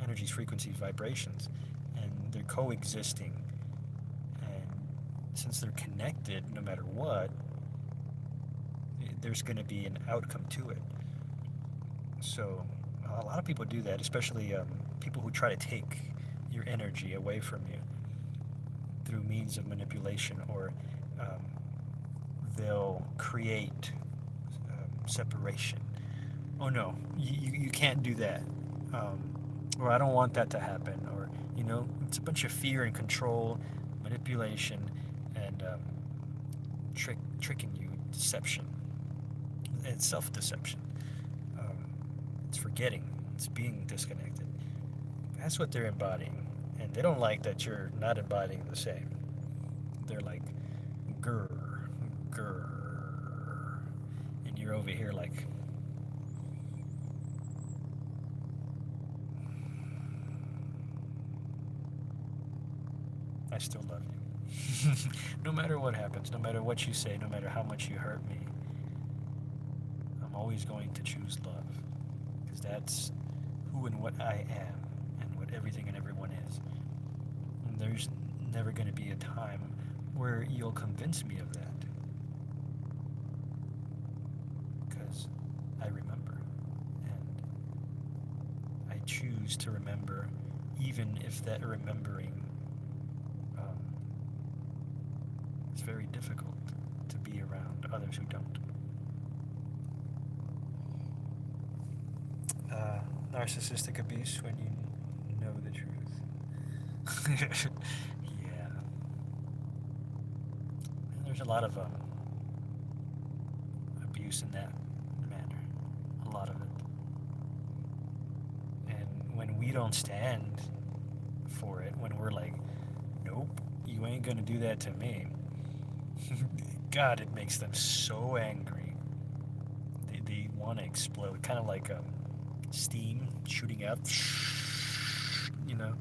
energies, frequencies, vibrations, and they're coexisting. And since they're connected, no matter what, there's going to be an outcome to it. So a lot of people do that, especially people who try to take your energy away from you through means of manipulation, or they'll create separation. Oh no, you can't do that, or I don't want that to happen, or it's a bunch of fear and control, manipulation, and tricking you, deception, and self-deception. It's forgetting, it's being disconnected. That's what they're embodying, and they don't like that you're not embodying the same. They're like, grr, grr, and you're over here like, I still love you. No matter what happens, no matter what you say, no matter how much you hurt me, I'm always going to choose love. Because that's who and what I am, and what everything and everyone is. And there's never going to be a time where you'll convince me of that. Because I remember. And I choose to remember, even if that remembering it's very difficult to be around others who don't. Narcissistic abuse when you know the truth. Yeah. There's a lot of abuse in that manner, a lot of it. And when we don't stand for it, when we're like, nope, you ain't gonna do that to me, God, it makes them so angry. They want to explode, kind of like steam shooting out, you know,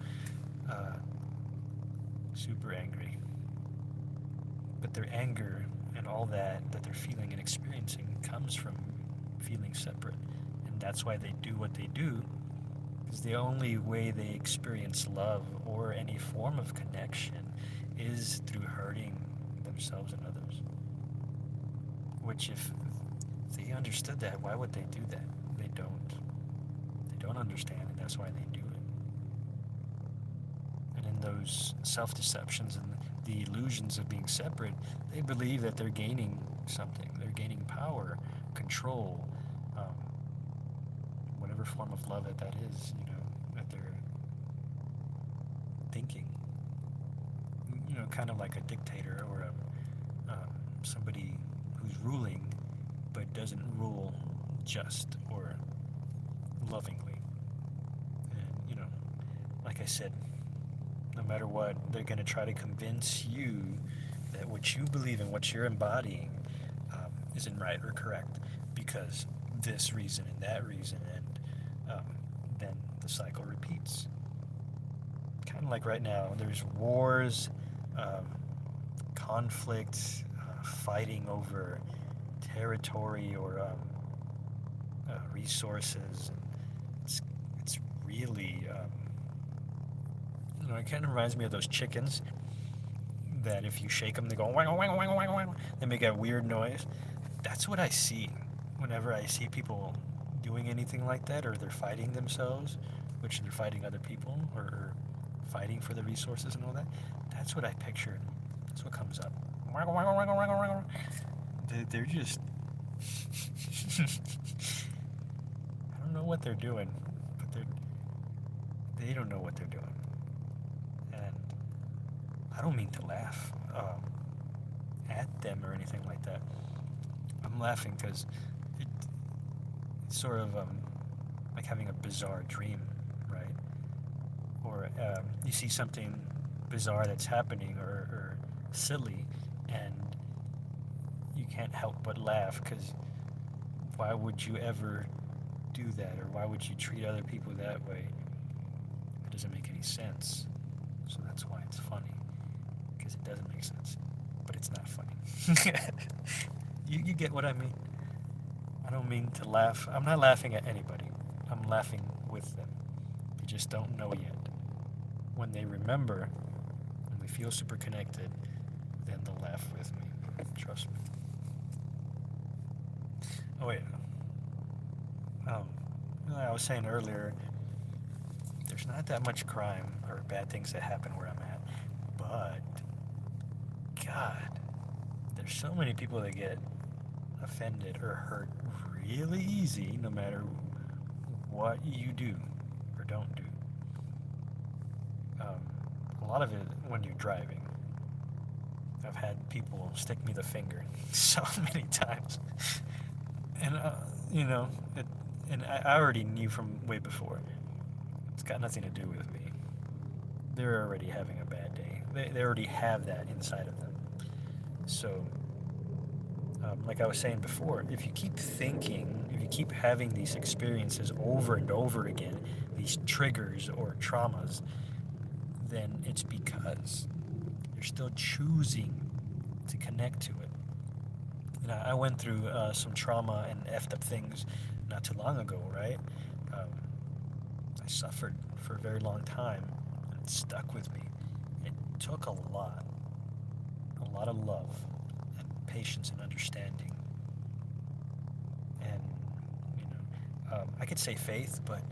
uh, super angry. But their anger and all that they're feeling and experiencing comes from feeling separate. And that's why they do what they do, because the only way they experience love or any form of connection is through hurting themselves and others. Which, if they understood that, why would they do that? They don't. They don't understand, and that's why they do it. And in those self-deceptions and the illusions of being separate, they believe that they're gaining something. They're gaining power, control, whatever form of love that is, that they're thinking. Kind of like a dictator or somebody who's ruling but doesn't rule just or lovingly. And, like I said, no matter what, they're going to try to convince you that what you believe in, what you're embodying, isn't right or correct because this reason and that reason, and then the cycle repeats. Kind of like right now, there's wars, conflict, fighting over territory or resources. It's really, it kind of reminds me of those chickens that if you shake them, they go wang wang wang wang wang. They make a weird noise. That's what I see whenever I see people doing anything like that, or they're fighting themselves, which they're fighting other people, or fighting for the resources and all that. That's what I picture. That's what comes up. They're just I don't know what they're doing, but they don't know what they're doing. And I don't mean to laugh at them or anything like that. I'm laughing because it's sort of like having a bizarre dream, right? Or you see something bizarre that's happening or silly, and you can't help but laugh because why would you ever do that, or why would you treat other people that way? It doesn't make any sense. So that's why it's funny, because it doesn't make sense, but it's not funny. You get what I mean? I don't mean to laugh. I'm not laughing at anybody. I'm laughing with them. They just don't know yet. When they remember and they feel super connected, then they'll laugh with me. Trust me. Oh yeah. I was saying earlier, there's not that much crime or bad things that happen where I'm at, but God, there's so many people that get offended or hurt really easy no matter what you do or don't do. A lot of it when you're driving. I've had people stick me the finger so many times. And, and I already knew from way before. It's got nothing to do with me. They're already having a bad day. They already have that inside of them. So, like I was saying before, if you keep thinking, if you keep having these experiences over and over again, these triggers or traumas, then it's because you're still choosing to connect to it. I went through some trauma and effed up things not too long ago, right? I suffered for a very long time, and it stuck with me. It took a lot of love and patience and understanding. And, I could say faith, but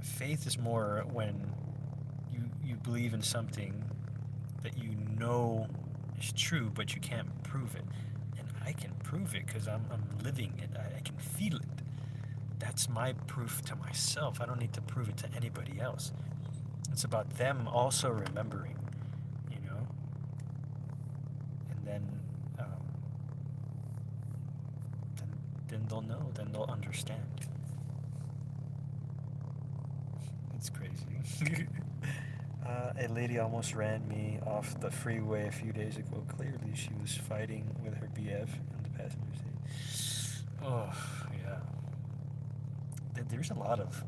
faith is more when you believe in something that you know is true, but you can't prove it. And I can prove it because I'm living it. I can feel it. That's my proof to myself. I don't need to prove it to anybody else. It's about them also remembering, and then then they'll know, then they'll understand. It's crazy. A lady almost ran me off the freeway a few days ago. Clearly, she was fighting with her BF in the passenger seat. Oh, yeah. There's a lot of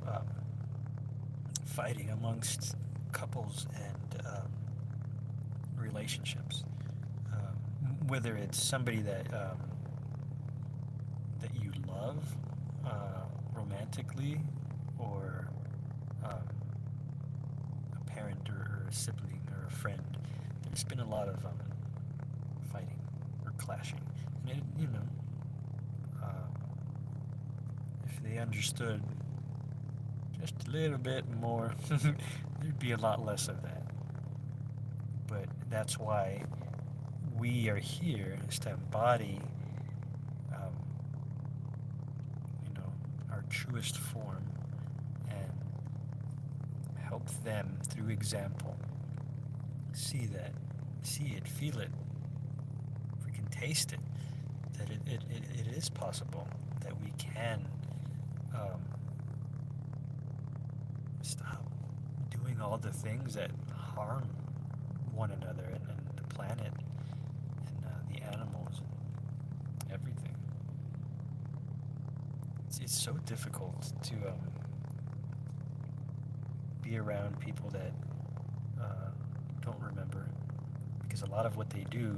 fighting amongst couples and relationships. Whether it's somebody that you love romantically, or a parent or a sibling or a friend, there's been a lot of fighting or clashing. And if they understood just a little bit more, there'd be a lot less of that. But that's why we are here, is to embody, um, our truest form, and help them through example see it, feel it, freaking taste it, that it is possible, that we can stop doing all the things that harm one another and the planet and the animals and everything. It's so difficult to be around people that don't remember, because a lot of what they do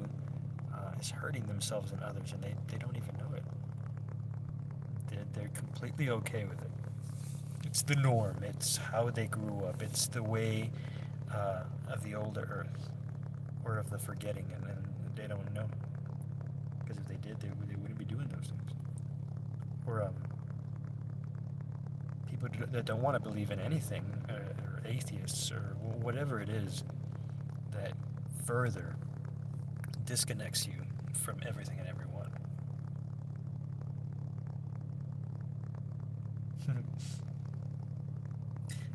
is hurting themselves and others, and they don't even know it. They're completely okay with it. It's the norm. It's how they grew up. It's the way of the older earth, or of the forgetting, and they don't know. Because if they did, they wouldn't be doing those things. Or people that don't want to believe in anything, or atheists, or whatever it is that further disconnects you from everything and everyone.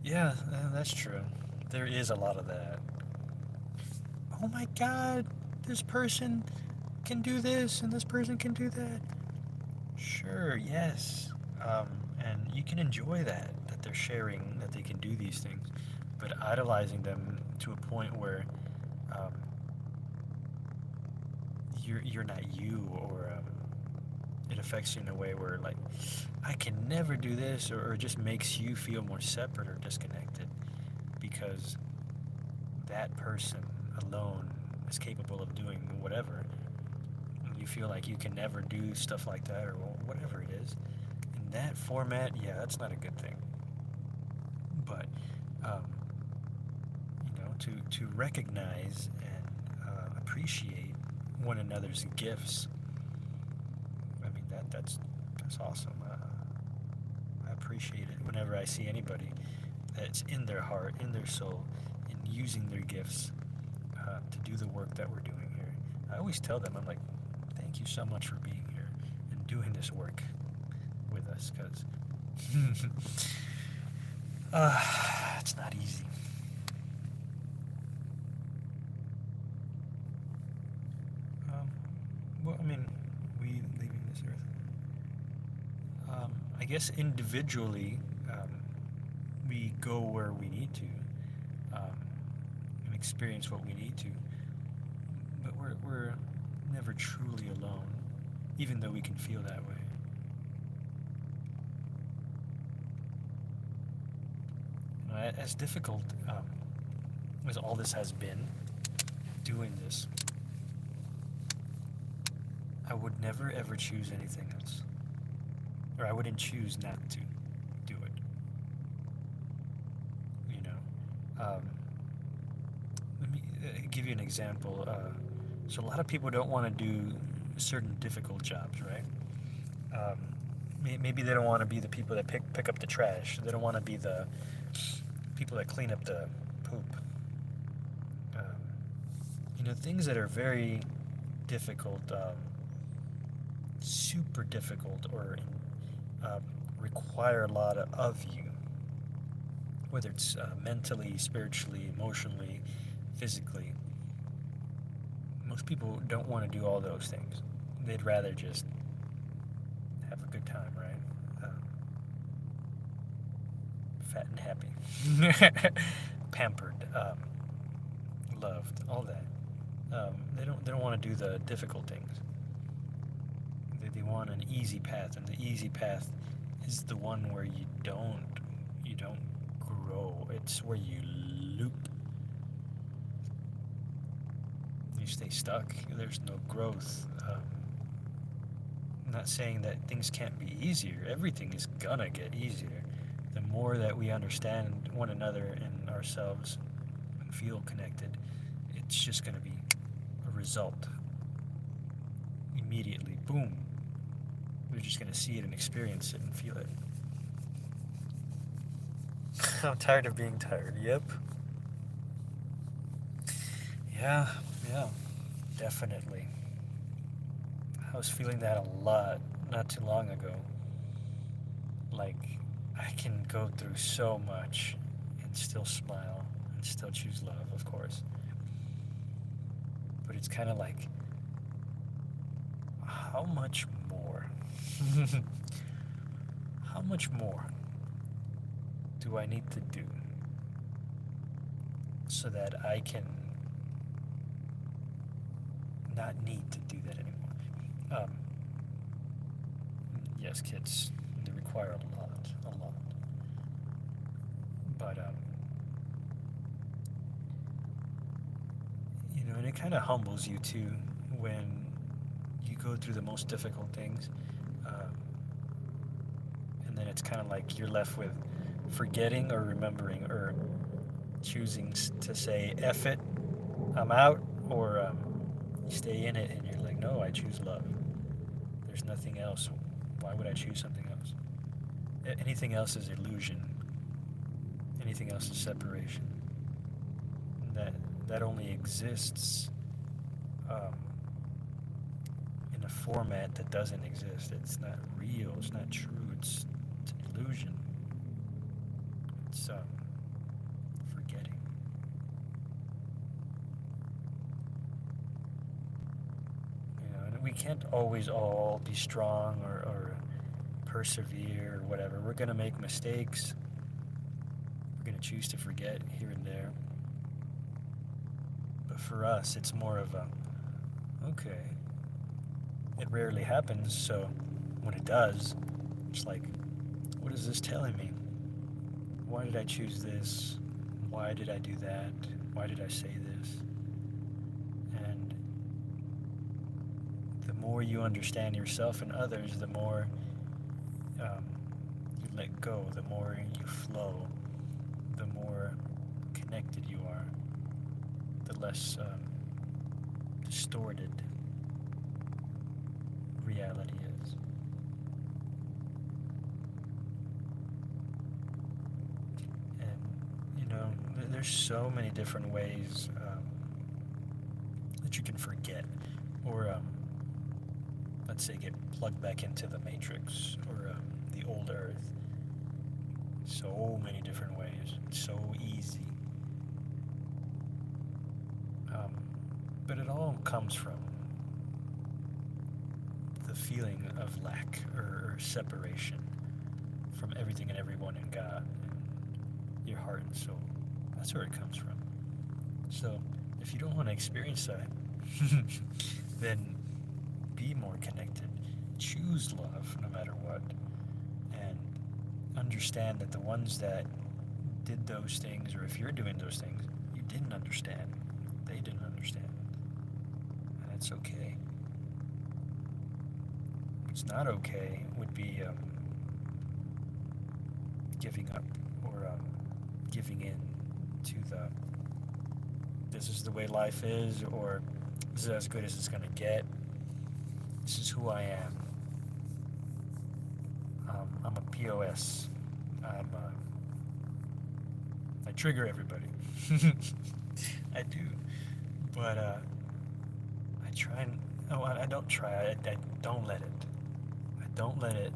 Yeah, that's true. There is a lot of that. Oh my God, this person can do this and this person can do that. Sure, yes. And you can enjoy that they're sharing, that they can do these things, but idolizing them to a point where you're not you, or it affects you in a way where, like, I can never do this, or it just makes you feel more separate or disconnected, because that person alone is capable of doing whatever, and you feel like you can never do stuff like that, or whatever it is. In that format, yeah, that's not a good thing. But to recognize and appreciate one another's gifts, I mean, that's awesome. I appreciate it whenever I see anybody that's in their heart, in their soul, in using their gifts to do the work that we're doing here. I always tell them, I'm like, thank you so much for being here and doing this work with us, because it's not easy. Well, I mean, we leaving this earth. I guess individually, we go where we need to, and experience what we need to. But we're never truly alone, even though we can feel that way. As difficult as all this has been, doing this, I would never ever choose anything else. Or I wouldn't choose not to do it. Let me give you an example. So a lot of people don't want to do certain difficult jobs, right? Maybe they don't want to be the people that pick up the trash. They don't want to be the people that clean up the poop. Things that are very difficult, super difficult, or require a lot of you, whether it's mentally, spiritually, emotionally, physically. Most people don't want to do all those things. They'd rather just have a good time. fat and happy, pampered, loved, all that. They don't want to do the difficult things. They want an easy path, and the easy path is the one where you don't grow. It's where you loop. You stay stuck. There's no growth. I'm not saying that things can't be easier. Everything is gonna get easier. The more that we understand one another and ourselves and feel connected, it's just gonna be a result immediately. Boom. We're just gonna see it and experience it and feel it. I'm tired of being tired. Yep. Yeah, yeah, definitely. I was feeling that a lot not too long ago. Like, I can go through so much and still smile and still choose love, of course. But it's kind of like, how much more? How much more do I need to do so that I can not need to do that anymore? Yes, kids, they require a lot. But, and it kind of humbles you too when you go through the most difficult things. Um, and then it's kind of like you're left with forgetting or remembering or choosing to say, F it, I'm out, or you stay in it and you're like, no, I choose love. There's nothing else. Why would I choose something else? Anything else is illusion. Anything else is separation. That only exists in a format that doesn't exist. It's not real. It's not true. It's an illusion. It's forgetting. And we can't always all be strong or persevere or whatever. We're gonna make mistakes. We're gonna choose to forget here and there. But for us, it's more of a, okay, it rarely happens, so when it does, it's like, what is this telling me? Why did I choose this? Why did I do that? Why did I say this? And the more you understand yourself and others, the more you let go, the more you flow, the more connected you are, the less distorted reality is. And there's so many different ways that you can forget, or let's say get plugged back into the matrix or the old earth. So many different ways. It's so easy. But it all comes from the feeling of lack or separation from everything and everyone in God and your heart and soul. That's where it comes from. So if you don't want to experience that, then be more connected. Choose love no matter what. And understand that the ones that did those things, or if you're doing those things, you didn't understand. They didn't understand. And it's okay. What's not okay would be giving up or giving in to the this is the way life is, or this is as good as it's going to get. This is who I am. I'm a POS. I trigger everybody. I do. But I try and... Oh, I don't try. I don't let it. I don't let it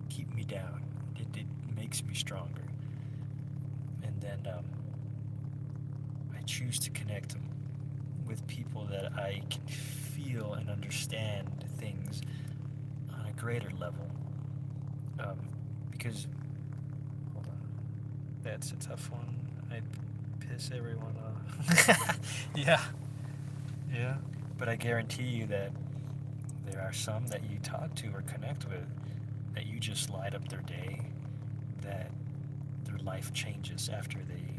keep me down. It makes me stronger. And then I choose to connect with people that I can feel and understand things on a greater level. because, hold on, that's a tough one. I piss everyone off. Yeah, yeah. But I guarantee you that there are some that you talk to or connect with that you just light up their day, that their life changes after they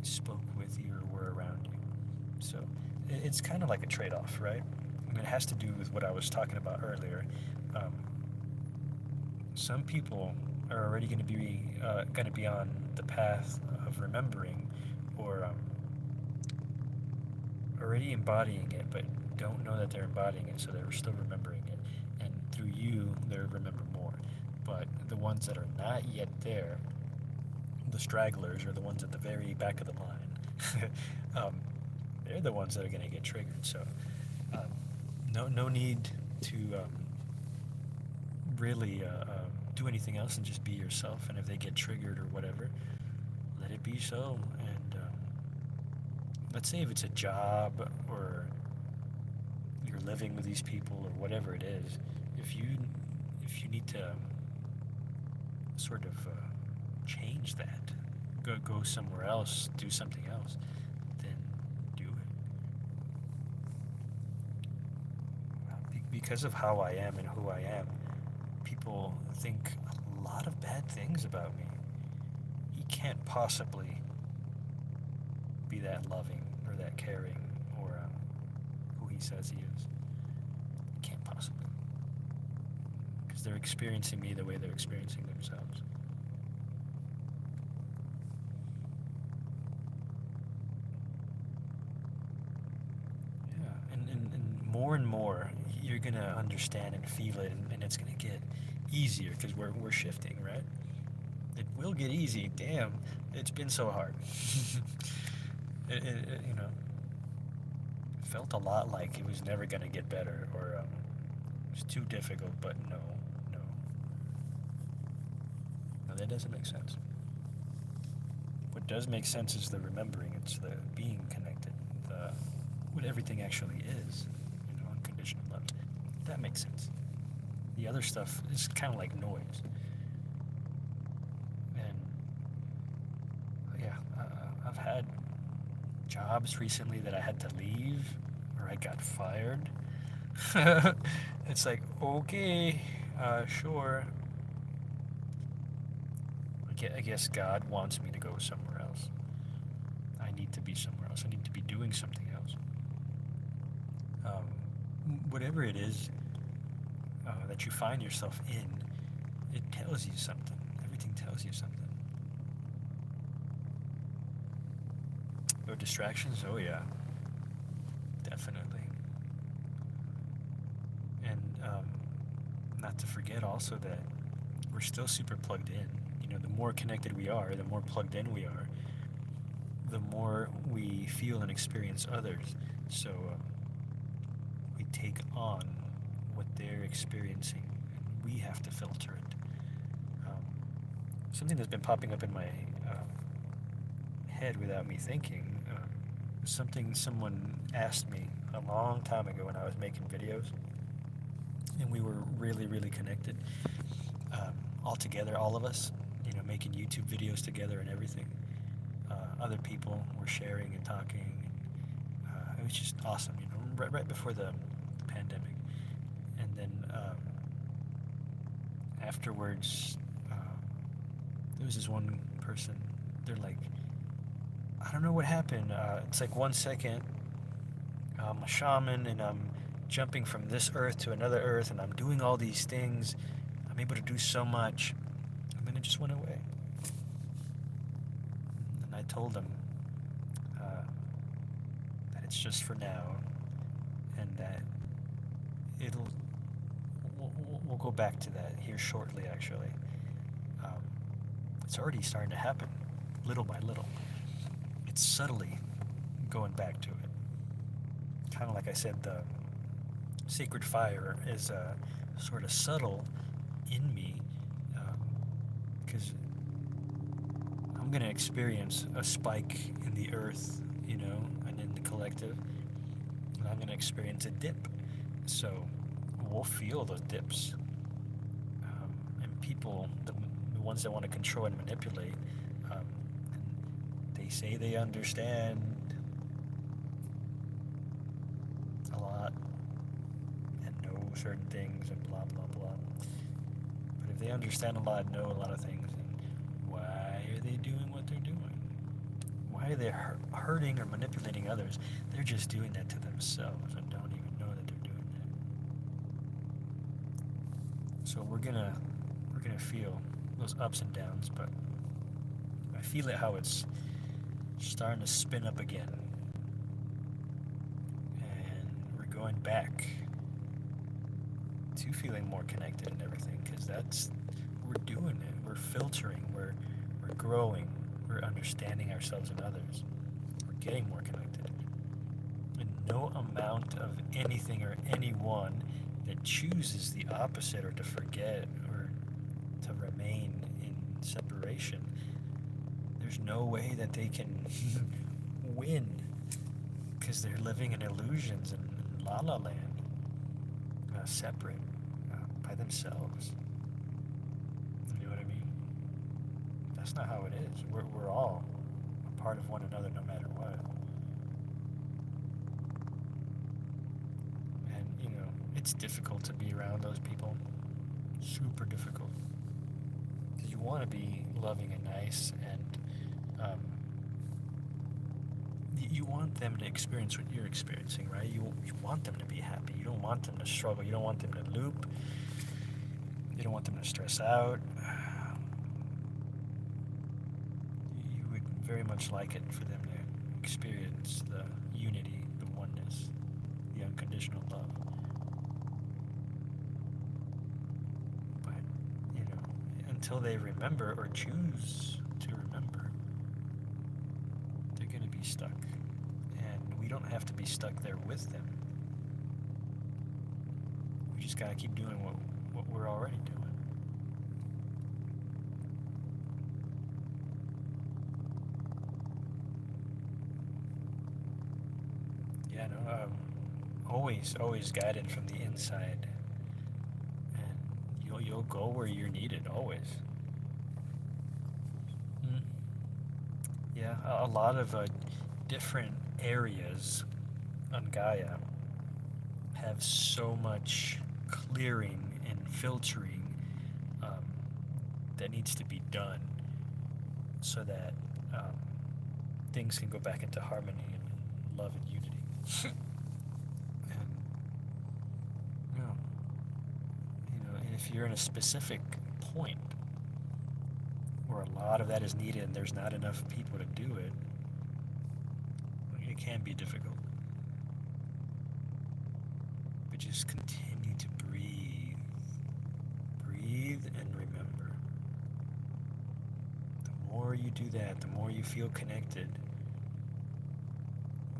spoke with you or were around you. So it's kind of like a trade-off, right? I mean, it has to do with what I was talking about earlier. Um, some people are already going to be on the path of remembering, or already embodying it, but don't know that they're embodying it, so they're still remembering it. And through you, they'll remember more. But the ones that are not yet there, the stragglers, or the ones at the very back of the line, they're the ones that are going to get triggered. So um, no need to really do anything else and just be yourself. And if they get triggered or whatever, let it be so. And let's say if it's a job, or you're living with these people, or whatever it is, if you need to sort of change that, go somewhere else, do something else, then do it. Because of how I am and who I am, people think a lot of bad things about me. He can't possibly be that loving or that caring, or who he says he is. Can't possibly. Because they're experiencing me the way they're experiencing themselves. Yeah, and more and more, you're going to understand and feel it, and it's going to get easier because we're shifting, right? It will get easy. Damn, it's been so hard. it, you know, felt a lot like it was never going to get better, or it was too difficult, but no, that doesn't make sense. What does make sense is the remembering, it's the being connected, the what everything actually is, unconditional love. That makes sense. The other stuff is kind of like noise. And yeah, I've had jobs recently that I had to leave, or I got fired. It's like, okay, sure. I guess God wants me to go somewhere else. I need to be somewhere else. I need to be doing something else. Whatever it is that you find yourself in, it tells you something. Everything tells you something. Oh, distractions? Oh, yeah. Definitely. And not to forget also that we're still super plugged in. The more connected we are, the more plugged in we are, the more we feel and experience others. So we take on what they're experiencing, and we have to filter it. Something that's been popping up in my head without me thinking, something someone asked me a long time ago when I was making videos, and we were really, really connected, all together, all of us, making YouTube videos together and everything. Other people were sharing and talking, and it was just awesome, right before the pandemic. And then afterwards, there was this one person, they're like, I don't know what happened. It's like 1 second, I'm a shaman, and I'm jumping from this earth to another earth, and I'm doing all these things. I'm able to do so much. And then it just went away. And I told them that it's just for now, and that we'll go back to that here shortly, actually. It's already starting to happen, little by little. It's subtly going back to it. Kind of like I said, the sacred fire is sort of subtle in me, because I'm going to experience a spike in the earth, and in the collective, and I'm going to experience a dip. So we'll feel those dips. And people, the ones that want to control and manipulate. Um, and they say they understand a lot and know certain things and blah blah blah. But if they understand a lot and know a lot of things, then why are they doing what they're doing? Why are they hurting or manipulating others? They're just doing that to themselves and don't even know that they're doing that. So we're gonna feel those ups and downs, but I feel it how it's starting to spin up again, and we're going back to feeling more connected and everything, because we're doing it. We're filtering. We're growing. We're understanding ourselves and others. We're getting more connected. And no amount of anything or anyone that chooses the opposite or to forget or to remain in separation, there's no way that they can win, because they're living in illusions and la la land, separate, by themselves. You know what I mean? That's not how it is. We're all a part of one another no matter what. And, it's difficult to be around those people. Super difficult. Because you want to be loving and nice, and you want them to experience what you're experiencing, right? You want them to be happy. You don't want them to struggle. You don't want them to loop. You don't want them to stress out. You would very much like it for them to experience the unity, the oneness, the unconditional love. But, until they remember or choose to remember, they're going to be stuck. And we don't have to be stuck there with them. We just got to keep doing what we're already doing. Yeah, no, always guided from the inside, and you'll go where you're needed always. Mm. Yeah, a lot of different areas on Gaia have so much clearing and filtering that needs to be done, so that things can go back into harmony and love and unity. And and if you're in a specific point where a lot of that is needed and there's not enough people to do it, it can be difficult. But just continue to breathe. Breathe and remember. The more you do that, the more you feel connected,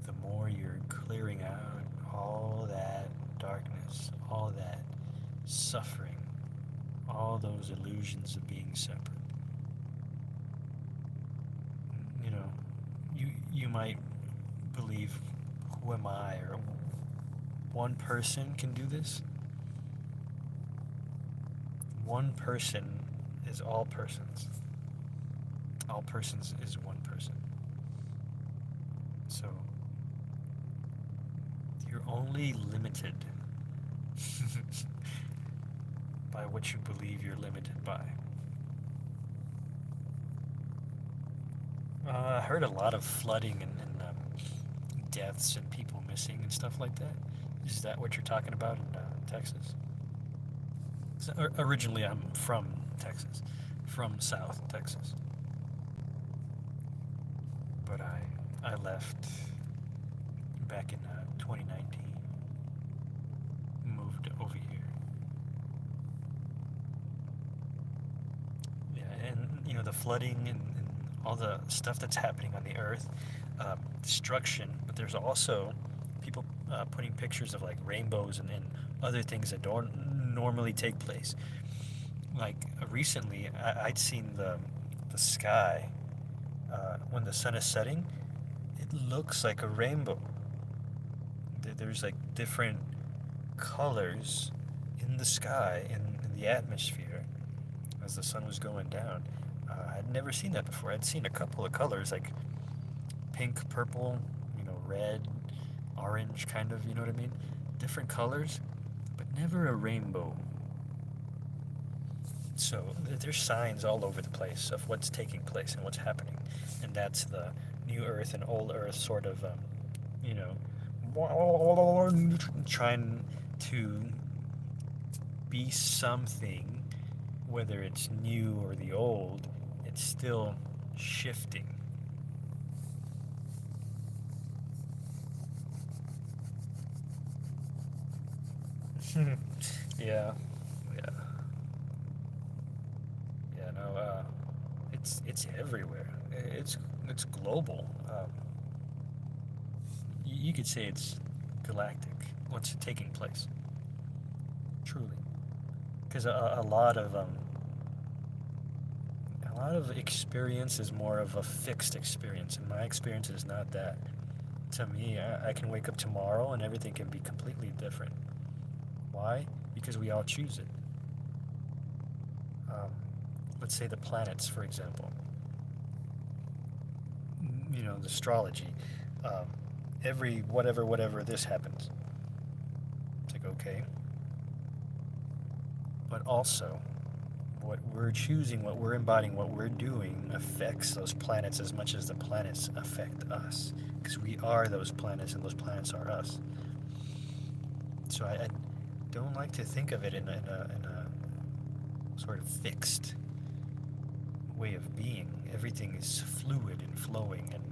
the more you're clearing out all that darkness, all that suffering, all those illusions of being separate. You might believe, who am I? Or one person can do this. One person is all persons. All persons is one person. So you're only limited by what you believe you're limited by. I heard a lot of flooding and deaths and people missing and stuff like that. Is that what you're talking about in Texas? So, originally, I'm from Texas, from South Texas. But I left back in 2019, moved over here. Yeah, and the flooding and all the stuff that's happening on the earth, destruction, but there's also people putting pictures of like rainbows and other things that don't normally take place. Like recently, I'd seen the sky when the sun is setting. It looks like a rainbow. There's like different colors in the sky, in the atmosphere, as the sun was going down. I'd never seen that before. I'd seen a couple of colors like pink, purple, red, orange, kind of, you know what I mean? Different colors, but never a rainbow. So there's signs all over the place of what's taking place and what's happening, and that's the new Earth and old Earth sort of, you know, trying to be something, whether it's new or the old, it's still shifting. Yeah, yeah, yeah. No, it's everywhere. It's global. You could say it's galactic. What's taking place? Truly, because a lot of experience is more of a fixed experience, and my experience is not that. To me, I can wake up tomorrow and everything can be completely different. Why? Because we all choose it. Um, let's say the planets, for example. The astrology. Um, every whatever this happens. It's like, okay. But also, what we're choosing, what we're embodying, what we're doing affects those planets as much as the planets affect us. Because we are those planets and those planets are us. So I don't like to think of it in a sort of fixed way of being. Everything is fluid and flowing and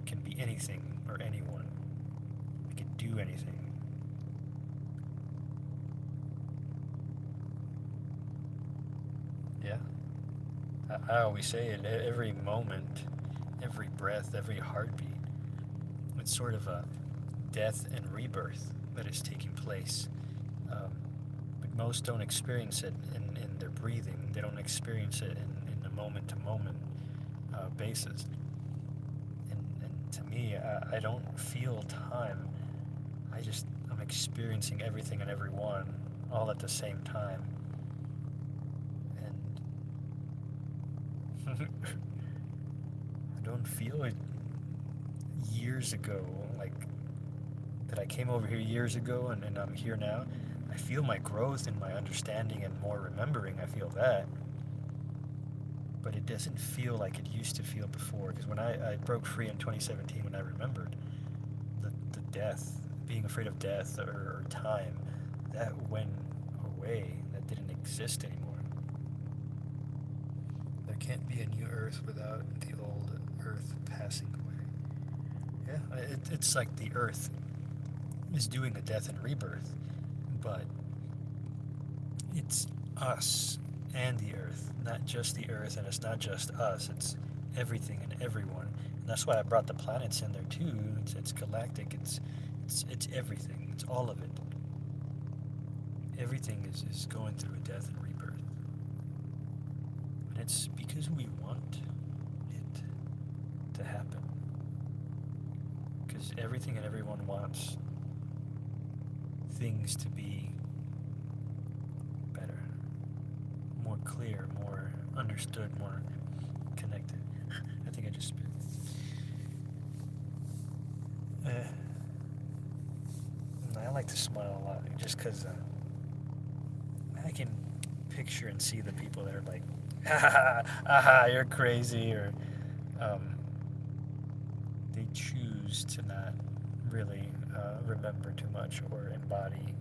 can be anything or anyone. It can do anything. Yeah. I always say it, every moment, every breath, every heartbeat, it's sort of a death and rebirth that is taking place. But most don't experience it in their breathing. They don't experience it in a moment-to-moment basis. And to me, I don't feel time. I'm experiencing everything and everyone all at the same time. And I don't feel it years ago, like that I came over here years ago and I'm here now. I feel my growth and my understanding and more remembering. I feel that. But it doesn't feel like it used to feel before. Because when I broke free in 2017, when I remembered the death, being afraid of death or time, that went away. That didn't exist anymore. There can't be a new earth without the old earth passing away. Yeah, it's like the earth is doing a death and rebirth, but it's us and the earth, not just the earth, and it's not just us, it's everything and everyone. And that's why I brought the planets in there too. It's galactic, it's everything, it's all of it. Everything is going through a death and rebirth. And it's because we want it to happen. Because everything and everyone wants things to be better, more clear, more understood, more connected. I think I just spit. I like to smile a lot just because I can picture and see the people that are like, you're crazy, or they choose to not really remember too much or embody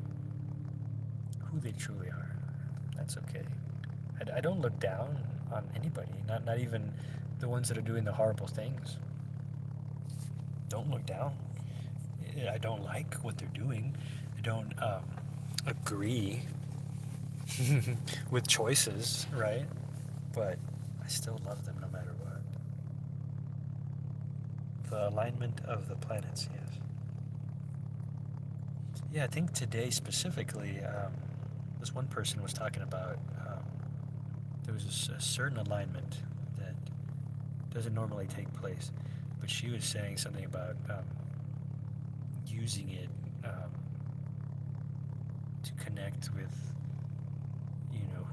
who they truly are. That's okay. I don't look down on anybody, not even the ones that are doing the horrible things. Don't look down. I don't like what they're doing. I don't agree with choices, right? But I still love them no matter what. The alignment of the planets, yes. Yeah, I think today specifically, this one person was talking about there was a certain alignment that doesn't normally take place, but she was saying something about using it to connect with,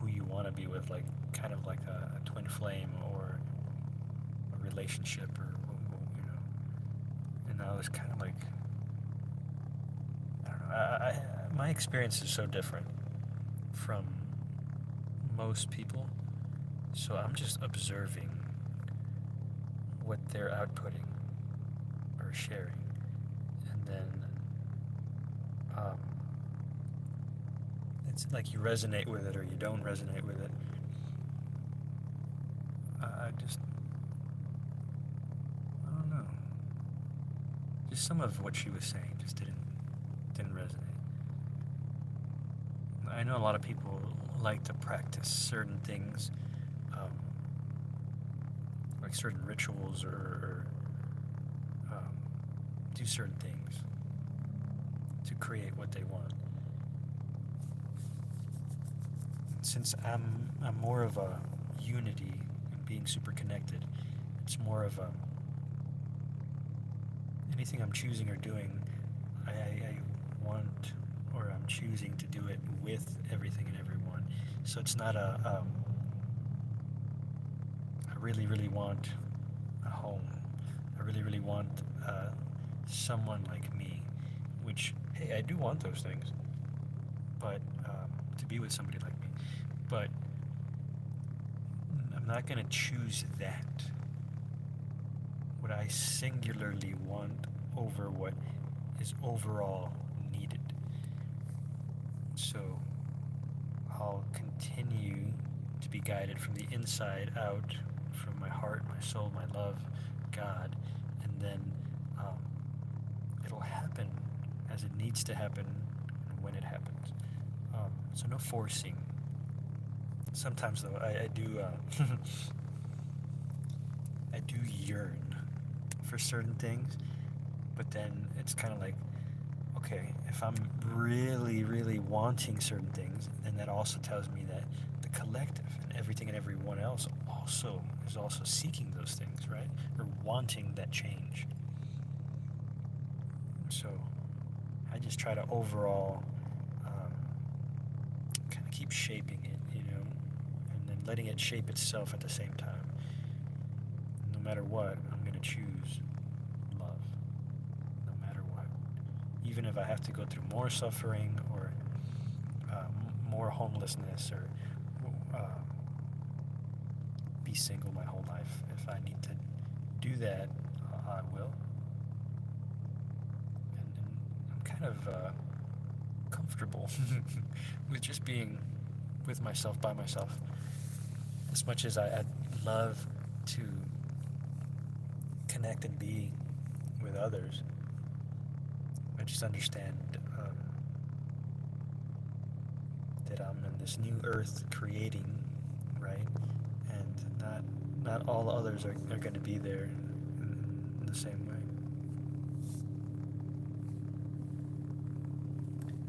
who you want want to be with like kind of like a twin flame or a relationship or you know. And I was kind of like, I don't know. My experience is so different from most people, so I'm just observing what they're outputting or sharing, and then it's like you resonate with it or you don't resonate with it. I don't know. Just some of what she was saying just didn't resonate. I know a lot of people like to practice certain things, um, like certain rituals or do certain things to create what they want. Since I'm more of a unity and being super connected, it's more of a anything I'm choosing or doing, I want or I'm choosing to do it with everything and everyone. So it's not I really, really want a home. I really, really want someone like me, which, hey, I do want those things, but to be with somebody like me. But I'm not going to choose that. What I singularly want over what is overall needed. So I'll continue to be guided from the inside out, from my heart, my soul, my love, God, and then it'll happen as it needs to happen and when it happens. So no forcing. Sometimes though, I do I do yearn for certain things, but then it's kind of like, okay, if I'm really, really wanting certain things, then that also tells me that the collective and everything and everyone else also is also seeking those things, right? Or wanting that change. So I just try to overall kind of keep shaping it, you know, and then letting it shape itself at the same time. No matter what, I'm going to choose love. No matter what. Even if I have to go through more suffering or more homelessness or be single my whole life, if I need to do that, I will. And I'm kind of comfortable with just being with myself, by myself. As much as I'd love to connect and be with others, I just understand that I'm in this new earth creating, right? And not all others are going to be there in the same way.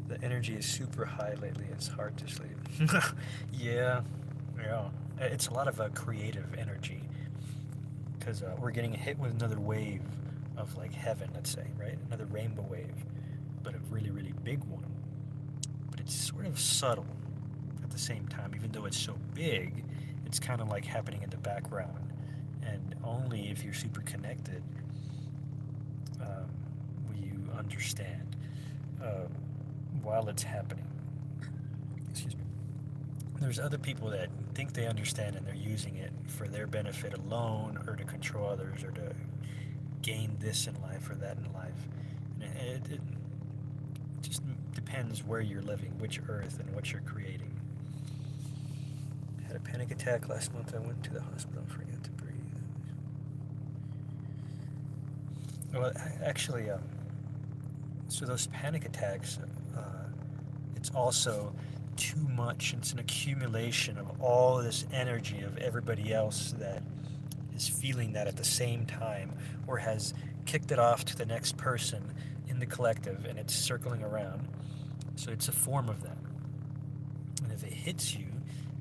The energy is super high lately. It's hard to sleep. Yeah. It's a lot of creative energy because we're getting hit with another wave of like heaven, let's say, right? Another rainbow wave, but a really, really big one. But it's sort of subtle at the same time. Even though it's so big, it's kind of like happening in the background. And only if you're super connected will you understand while it's happening. Excuse me. There's other people that think they understand and they're using it for their benefit alone or to control others or to gain this in life or that in life. And it just depends where you're living, which earth and what you're creating. I had a panic attack last month. I went to the hospital and forgot to breathe. Well, actually, so those panic attacks, it's also too much. It's an accumulation of all this energy of everybody else that is feeling that at the same time or has kicked it off to the next person in the collective, and it's circling around. So it's a form of that. And if it hits you,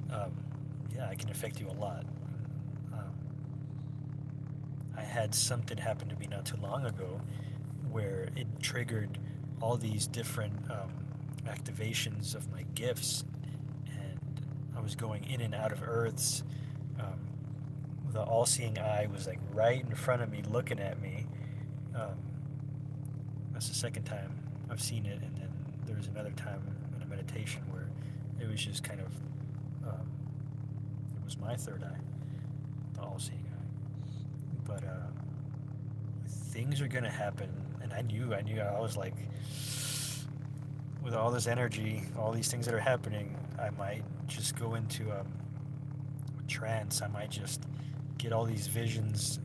it can affect you a lot. I had something happen to me not too long ago where it triggered all these different activations of my gifts, and I was going in and out of Earths. Um, the all-seeing eye was like right in front of me, looking at me. Um, that's the second time I've seen it, and then there was another time in a meditation where it was just kind of, it was my third eye, the all-seeing eye. But things are gonna happen, and I knew. I was like, with all this energy, all these things that are happening, I might just go into a trance. I might just get all these visions.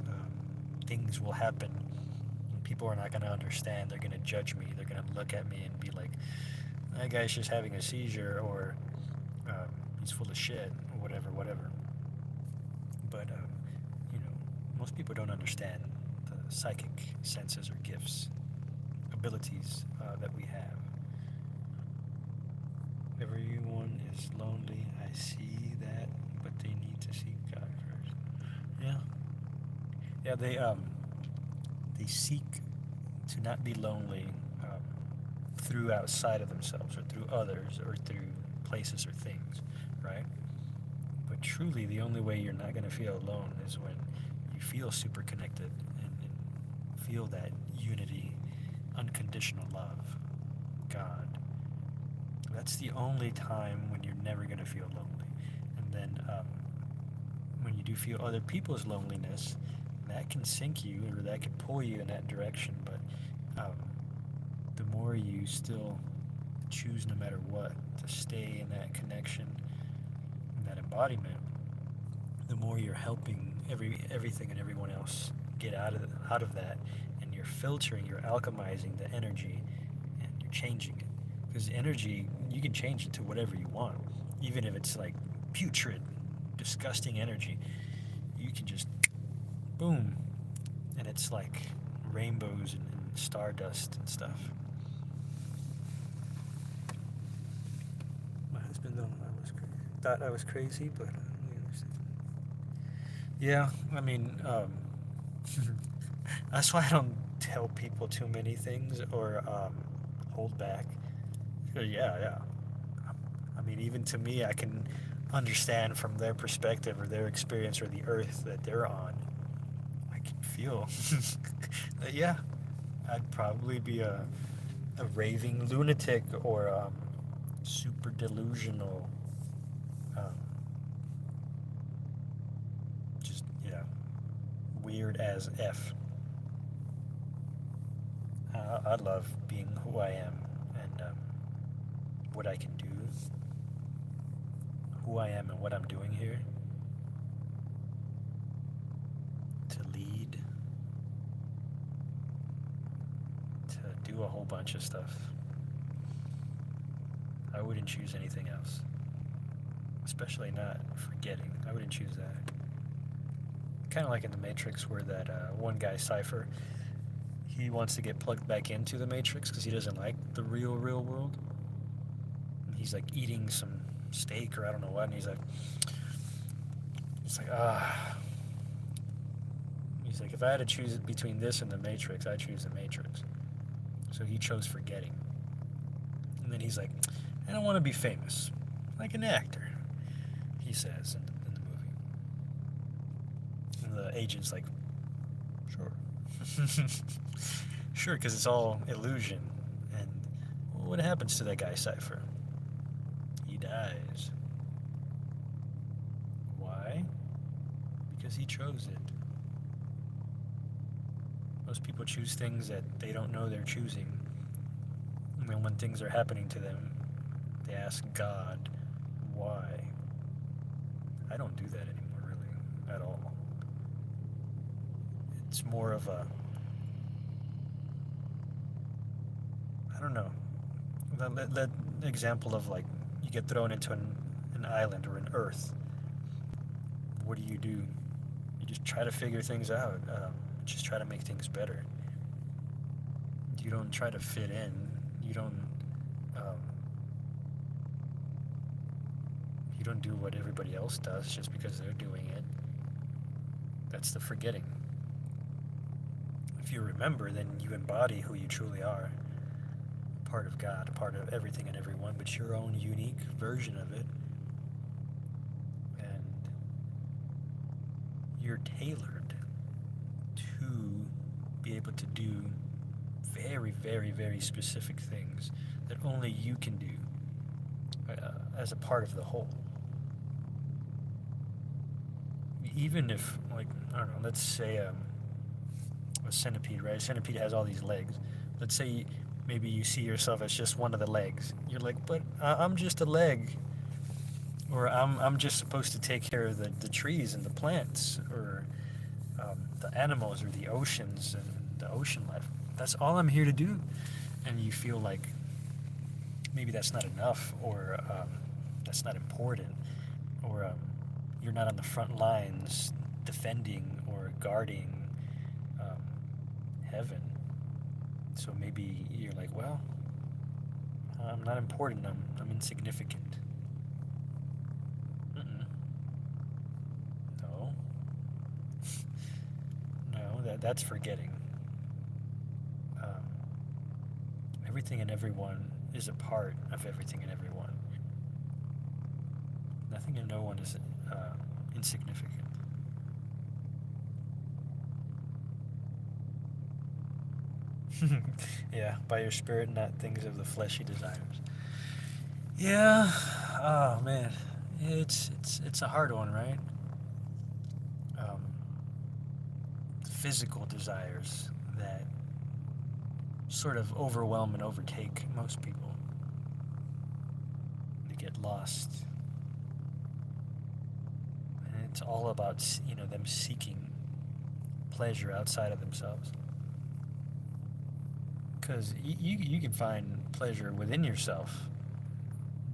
Things will happen. And people are not going to understand. They're going to judge me. They're going to look at me and be like, that guy's just having a seizure, or he's full of shit, or whatever. But, most people don't understand the psychic senses or gifts, abilities that we have. Everyone is lonely. I see that, but they need to seek God first. Yeah. They seek to not be lonely through outside of themselves, or through others, or through places or things, right? But truly, the only way you're not going to feel alone is when you feel super connected and feel that unity, unconditional love, God. That's the only time when you're never going to feel lonely. And then when you do feel other people's loneliness, that can sink you, or that can pull you in that direction. But the more you still choose, no matter what, to stay in that connection, in that embodiment, the more you're helping everything and everyone else get out of that, and you're filtering, you're alchemizing the energy, and you're changing it. Because energy, you can change it to whatever you want. Even if it's like putrid, disgusting energy, you can just boom, and it's like rainbows and stardust and stuff. My husband thought I was crazy, but we understand. Yeah, I mean, that's why I don't tell people too many things, or hold back. Yeah. I mean, even to me, I can understand from their perspective or their experience or the earth that they're on. I can feel that, yeah, I'd probably be a raving lunatic, or super delusional. Just, weird as F. I love being who I am, and what I can do, who I am and what I'm doing here, to lead, to do a whole bunch of stuff. I wouldn't choose anything else, especially not forgetting. I wouldn't choose that. Kind of like in the Matrix, where that one guy, Cypher, he wants to get plugged back into the Matrix because he doesn't like the real world. And he's like eating some steak or I don't know what, and he's like, he's like, if I had to choose between this and the Matrix, I choose the Matrix. So he chose forgetting. And then he's like, I don't want to be famous, like an actor, he says in the movie. And the agent's like, sure. Sure, because it's all illusion. And what happens to that guy, Cypher? He dies. Why? Because he chose it. Most people choose things that they don't know they're choosing. And then when things are happening to them, they ask God, why? I don't do that anymore, really, at all. It's more of a, I don't know, that example of like, you get thrown into an island or an earth. What do? You just try to figure things out. Just try to make things better. You don't try to fit in. You don't do what everybody else does just because they're doing it. That's the forgetting. If you remember, then you embody who you truly are. A part of God, a part of everything and everyone, but your own unique version of it. you're tailored to be able to do very, very, very specific things that only you can do as a part of the whole. Even if, like, I don't know, let's say a centipede, right? A centipede has all these legs. Let's say maybe you see yourself as just one of the legs. You're like, but I'm just a leg. Or I'm just supposed to take care of the trees and the plants, or the animals, or the oceans and the ocean life. That's all I'm here to do. And you feel like maybe that's not enough, or that's not important, or you're not on the front lines defending or guarding heaven. So maybe you're like, well, I'm not important. I'm insignificant. No, no, that's forgetting. Um, Everything and everyone is a part of everything and everyone. Nothing and no one is insignificant. Yeah, by your spirit, not things of the fleshy desires. Yeah. Oh man, it's a hard one, right? Um, Physical desires that sort of overwhelm and overtake most people. They get lost, and it's all about them seeking pleasure outside of themselves. Because you can find pleasure within yourself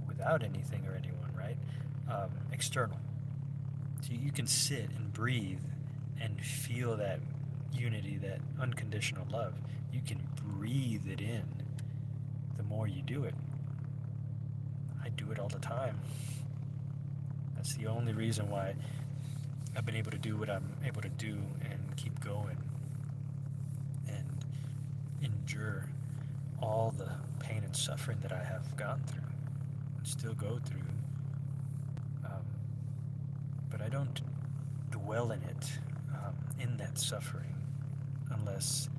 without anything or anyone, right? External. So you can sit and breathe and feel that unity, that unconditional love. You can breathe it in the more you do it. I do it all the time. That's the only reason why I've been able to do what I'm able to do and keep going and endure all the pain and suffering that I have gone through and still go through. But I don't dwell in it, in that suffering, unless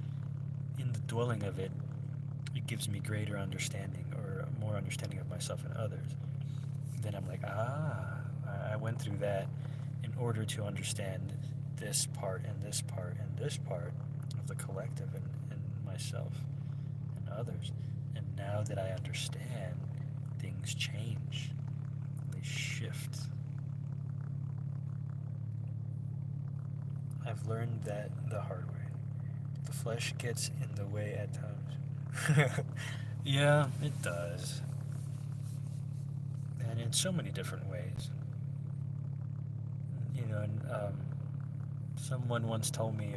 in the dwelling of it, it gives me greater understanding or more understanding of myself and others. Then I'm like, I went through that in order to understand this part and this part and this part of the collective and myself and others. And now that I understand, things change. They shift. I've learned that the hard way. The flesh gets in the way at times. Yeah, it does. And in so many different ways. And someone once told me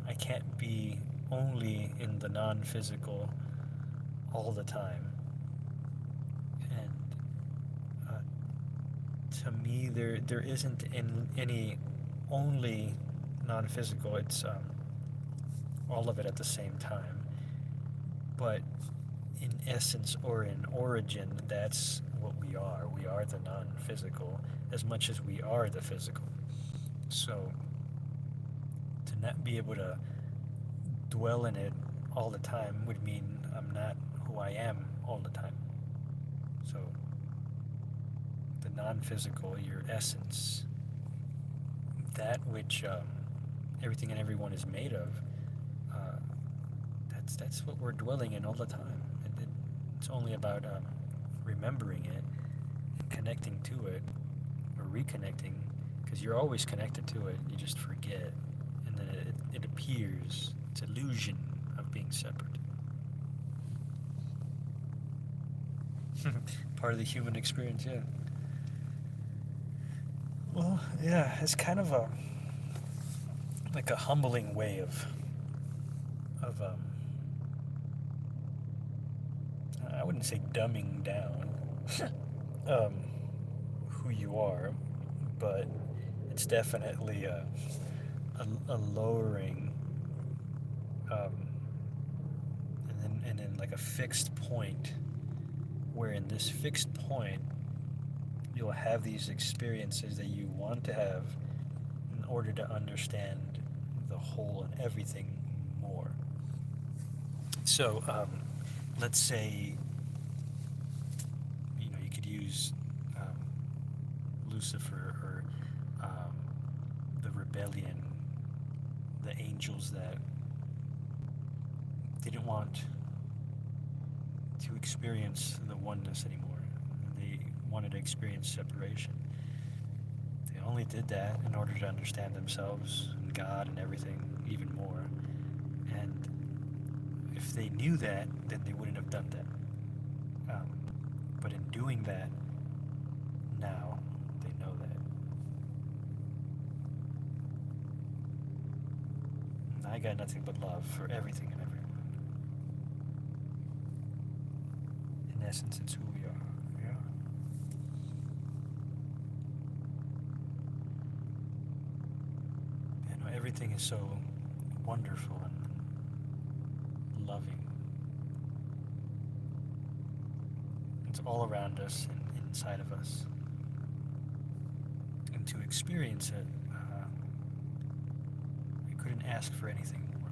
I can't be only in the non-physical all the time. And to me, there isn't any only non-physical. It's all of it at the same time. But in essence or in origin, that's what we are. We are the non-physical as much as we are the physical. So to not be able to dwell in it all the time would mean I'm not who I am all the time. So the non-physical, your essence, that which everything and everyone is made of, that's what we're dwelling in all the time. It's only about remembering it and connecting to it, or reconnecting, because you're always connected to it. You just forget, and then it appears. It's illusion of being separate. Part of the human experience, yeah. Well, yeah, it's kind of like a humbling way of I wouldn't say dumbing down who you are, but it's definitely a lowering, and then like a fixed point, where in this fixed point you'll have these experiences that you want to have in order to understand the whole and everything more. So, let's say, you could use um, Lucifer or the rebellion, the angels that didn't want to experience the oneness anymore. They wanted to experience separation. They only did that in order to understand themselves and God and everything even more. And if they knew that, then they wouldn't have done that. But in doing that, now they know that. And I got nothing but love for everything and everyone. In essence, it's who we are. Yeah. Everything is so wonderful and loving. It's all around us and inside of us. And to experience it, we couldn't ask for anything more.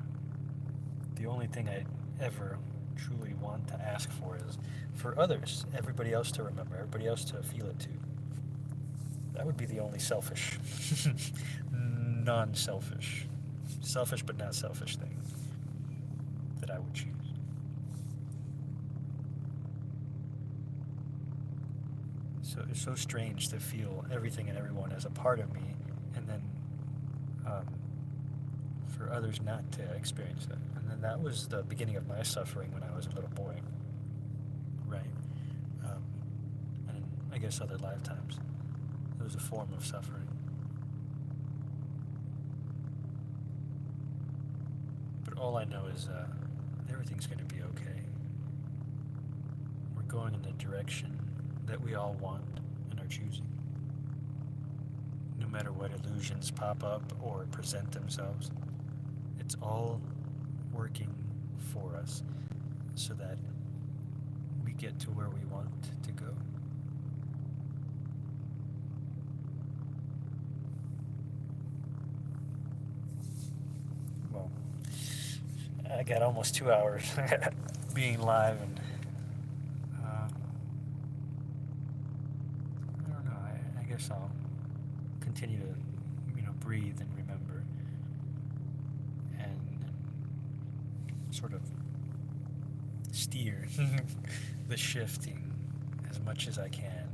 The only thing I ever truly want to ask for is for others, everybody else to remember, everybody else to feel it too. That would be the only selfish, non-selfish, selfish but not selfish thing that I would choose. So it's so strange to feel everything and everyone as a part of me, and then for others not to experience that. And then that was the beginning of my suffering when I was a little boy, right? And in, I guess, other lifetimes. It was a form of suffering. But all I know is everything's going to be okay. We're going in the direction that we all want and are choosing. No matter what illusions pop up or present themselves, it's all working for us so that we get to where we want to go. Well, I got almost 2 hours being live, and I don't know. I guess I'll continue to, breathe and remember, and sort of steer the shifting as much as I can.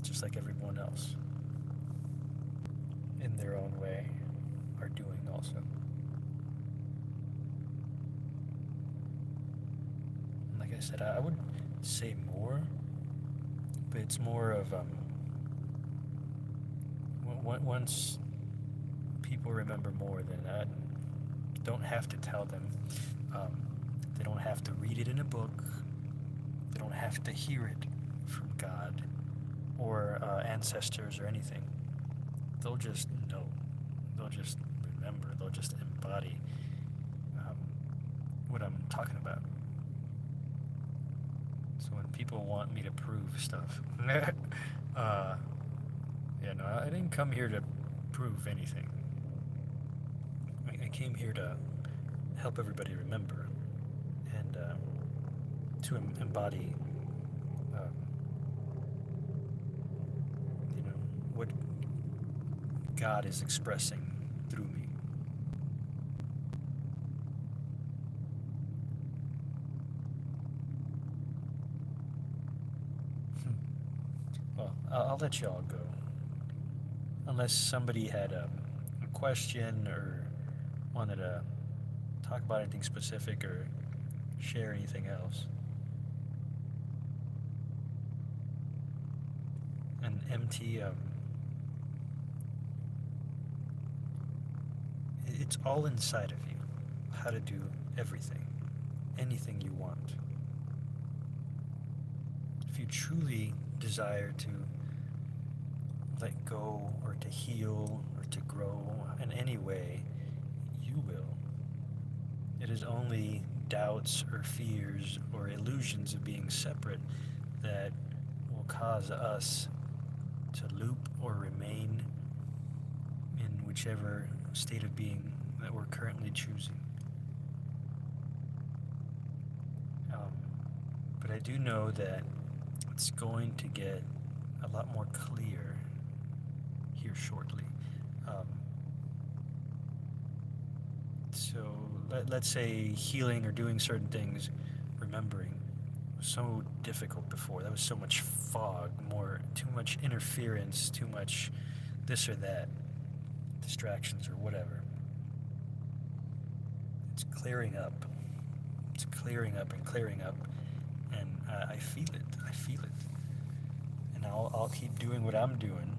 Just like everyone else, in their own way, are doing also. Like I said, I would say more, but it's more of once people remember more, then I don't have to tell them. They don't have to read it in a book. They don't have to hear it from God or ancestors or anything. They'll just know. They'll just remember. They'll just embody what I'm talking about. So when people want me to prove stuff, I didn't come here to prove anything. I came here to help everybody remember and to embody, what God is expressing through me. Well, I'll let you all go. Unless somebody had a question or wanted to talk about anything specific or share anything else. An empty, it's all inside of you, how to do everything, anything you want. If you truly desire to let go or to heal or to grow in any way, you will. It is only doubts or fears or illusions of being separate that will cause us to loop or remain in whichever state of being that we're currently choosing. But I do know that it's going to get a lot more clear here shortly. So let's say healing or doing certain things, remembering, was so difficult before. That was so much fog, too much interference, too much this or that, distractions or whatever. It's clearing up. It's clearing up and clearing up, and I feel it. I feel it, and I'll keep doing what I'm doing.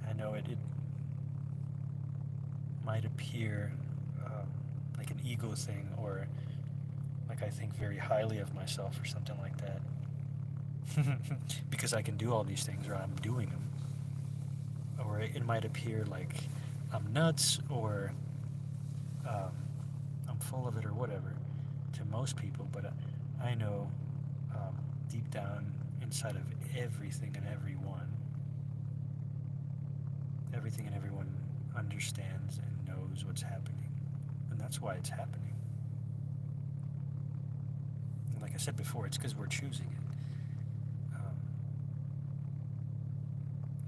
I know it might appear like an ego thing, or like I think very highly of myself or something like that because I can do all these things, or I'm doing them, or it might appear like I'm nuts, or I'm full of it, or whatever to most people. But I know deep down inside of everything and everyone understands and knows what's happening, and that's why it's happening. And like I said before, it's because we're choosing it.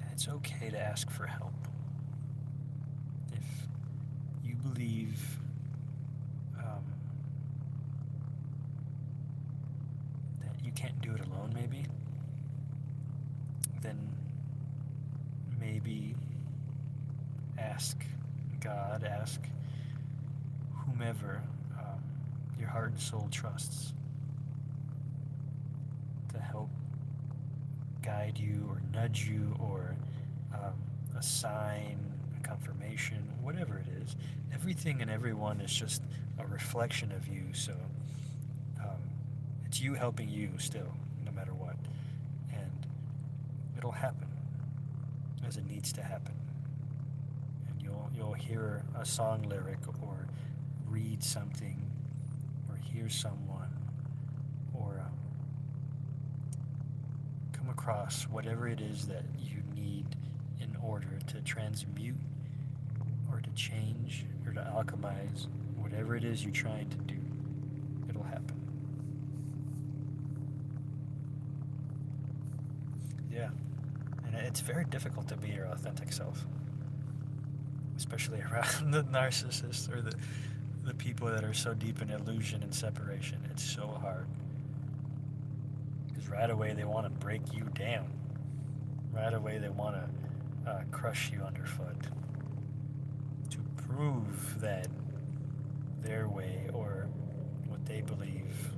And it's okay to ask for help. If you believe that you can't do it alone, then maybe ask God, ask whomever your heart and soul trusts to help guide you or nudge you, or a sign, a confirmation, whatever it is. Everything and everyone is just a reflection of you, so it's you helping you still, no matter what. And it'll happen as it needs to happen. And you'll hear a song lyric, or read something, or hear someone, or come across whatever it is that you need in order to transmute, or to change, or to alchemize whatever it is you're trying to do. It'll happen. Yeah. And it's very difficult to be your authentic self, especially around the narcissists, or the people that are so deep in illusion and separation. It's so hard, because right away they want to break you down. Right away they want to crush you underfoot, to prove that their way, or what they believe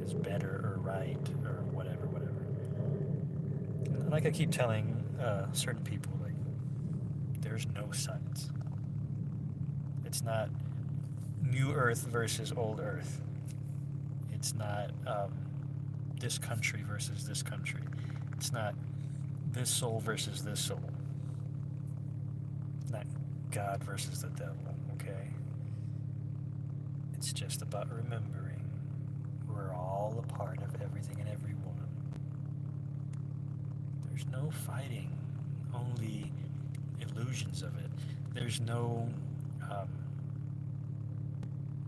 is better or right, or whatever. And like I keep telling certain people, like, there's no sides. It's not new Earth versus old Earth. It's not this country versus this country. It's not this soul versus this soul. It's not God versus the devil, okay? It's just about remembering we're all a part of everything and everyone. There's no fighting, only illusions of it. There's no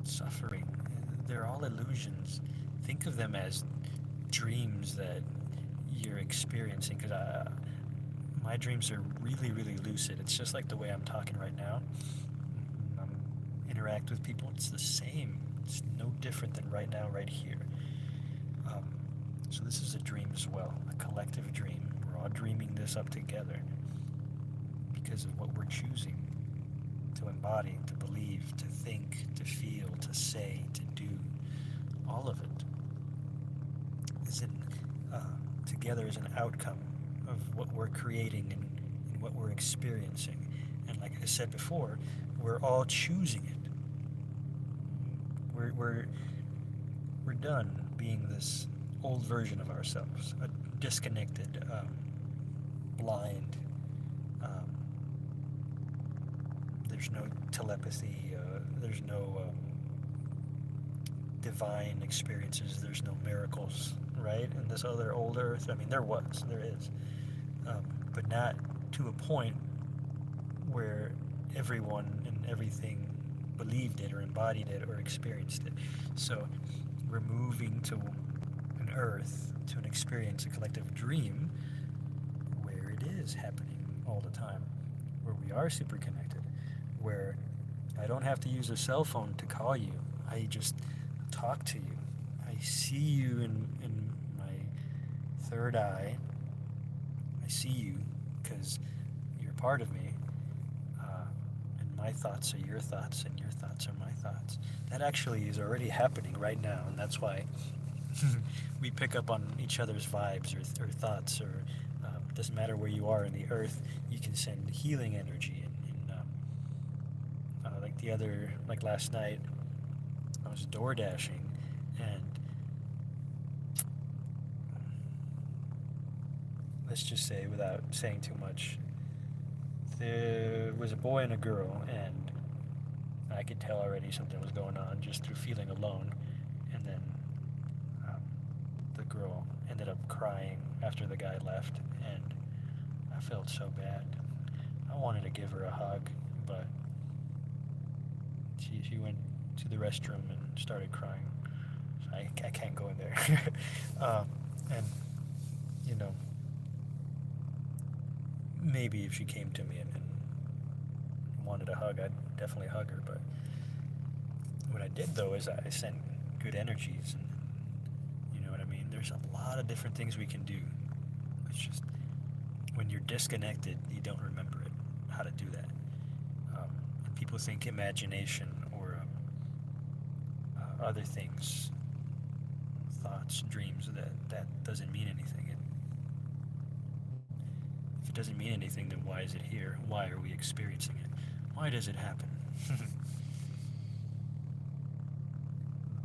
suffering. They're all illusions. Think of them as dreams that you're experiencing, because my dreams are really, really lucid. It's just like the way I'm talking right now. Interact with people, it's the same. It's no different than right now, right here. So this is a dream as well, a collective dream. We're all dreaming this up together because of what we're choosing to embody, to believe, to think, to feel, to say, to do. All of it is together as an outcome of what we're creating and what we're experiencing. And like I said before, we're all choosing it. We're done being this old version of ourselves, a disconnected, blind. There's no telepathy. There's no divine experiences. There's no miracles. right? And this other old earth. I mean, there is, but not to a point where everyone and everything believed it or embodied it or experienced it. So we're moving to an earth, to an experience, a collective dream where it is happening all the time, where we are super connected, where I don't have to use a cell phone to call you. I just talk to you. I see you in my third eye. I see you because you're part of me. And my thoughts are your thoughts, and your thoughts are my thoughts. That actually is already happening right now, and that's why we pick up on each other's vibes or thoughts, or it doesn't matter where you are in the earth, you can send healing energy. Like last night, I was door dashing, and let's just say, without saying too much, there was a boy and a girl, and I could tell already something was going on just through feeling alone. And then um, the girl ended up crying after the guy left, and I felt so bad. I wanted to give her a hug, but she went to the restroom and started crying. So I can't go in there. And, you know, maybe if she came to me and wanted a hug, I'd definitely hug her. But what I did, though, is I sent good energies. And you know what I mean? There's a lot of different things we can do. It's just when you're disconnected, you don't remember it, how to do that. And people think imagination or other things, thoughts, dreams, that doesn't mean anything. If it doesn't mean anything, then why is it here? Why are we experiencing it? Why does it happen?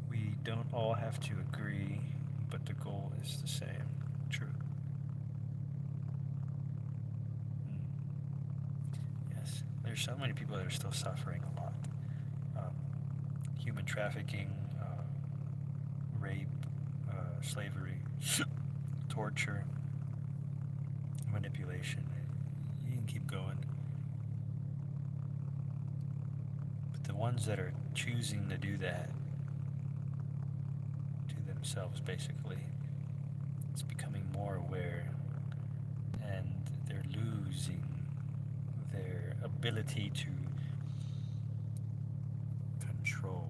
We don't all have to agree, but the goal is the same. True. Yes, there's so many people that are still suffering a lot. Human trafficking, rape, slavery, torture, manipulation. You can keep going. But the ones that are choosing to do that to themselves, basically, it's becoming more aware, and they're losing their ability to control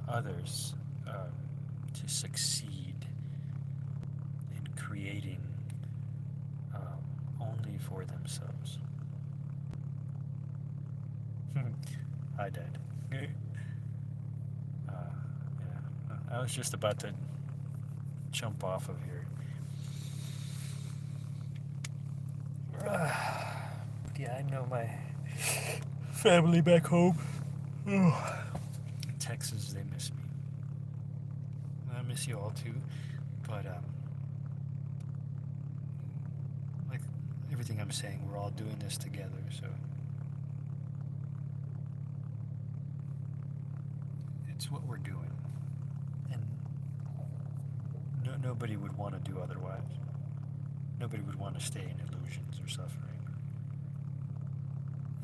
others, to succeed in creating only for themselves. Hi, Dad. Yeah, I was just about to jump off of here. Yeah, I know my family back home. In Texas, they miss me. I miss you all too, but like everything I'm saying, we're all doing this together, so it's what we're doing, and nobody would want to do otherwise. Nobody would want to stay in illusions or suffering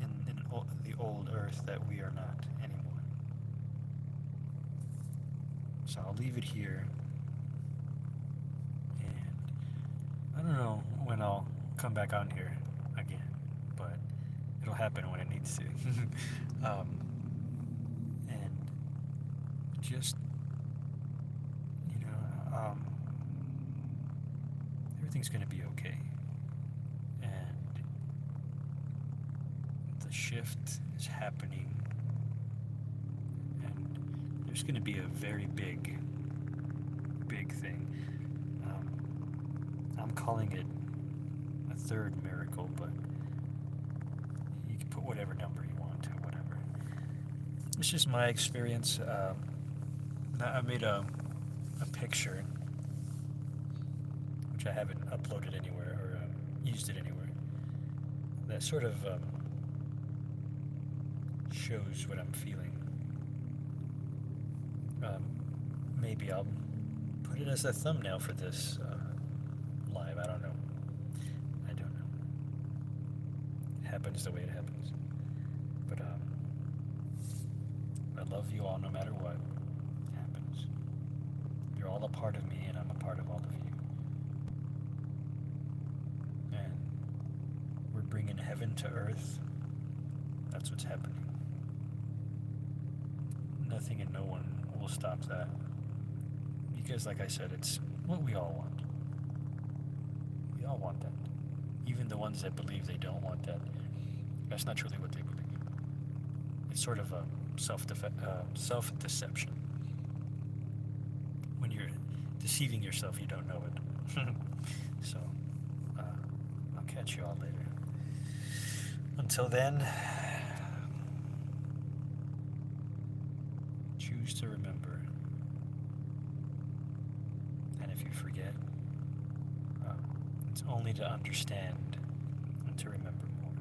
in the old earth that we are not anymore. So I'll leave it here, and I don't know when I'll come back on here again, but it'll happen when it needs to. And just, everything's going to be okay. And the shift is happening, and there's going to be a very big thing. I'm calling it a third miracle, but you can put whatever number you want to, whatever. It's just my experience. I made a picture, which I haven't uploaded anywhere or used it anywhere, that sort of shows what I'm feeling. Maybe I'll put put it as a thumbnail for this live. I don't know. I don't know. It happens the way it happens. But I love you all no matter what happens. You're all a part of me, and I'm a part of all of you. And we're bringing heaven to earth. That's what's happening. Nothing and no one will stop that. Because, like I said, it's what we all want. We all want that. Even the ones that believe they don't want that, that's not truly what they believe. It's sort of a self-deception. When you're deceiving yourself, you don't know it. So, I'll catch you all later. Until then, choose to remember. And if you forget, it's only to understand and to remember more.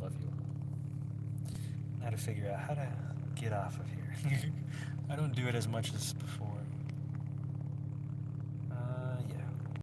Love you all. Now to figure out how to get off of here. I don't do it as much as before.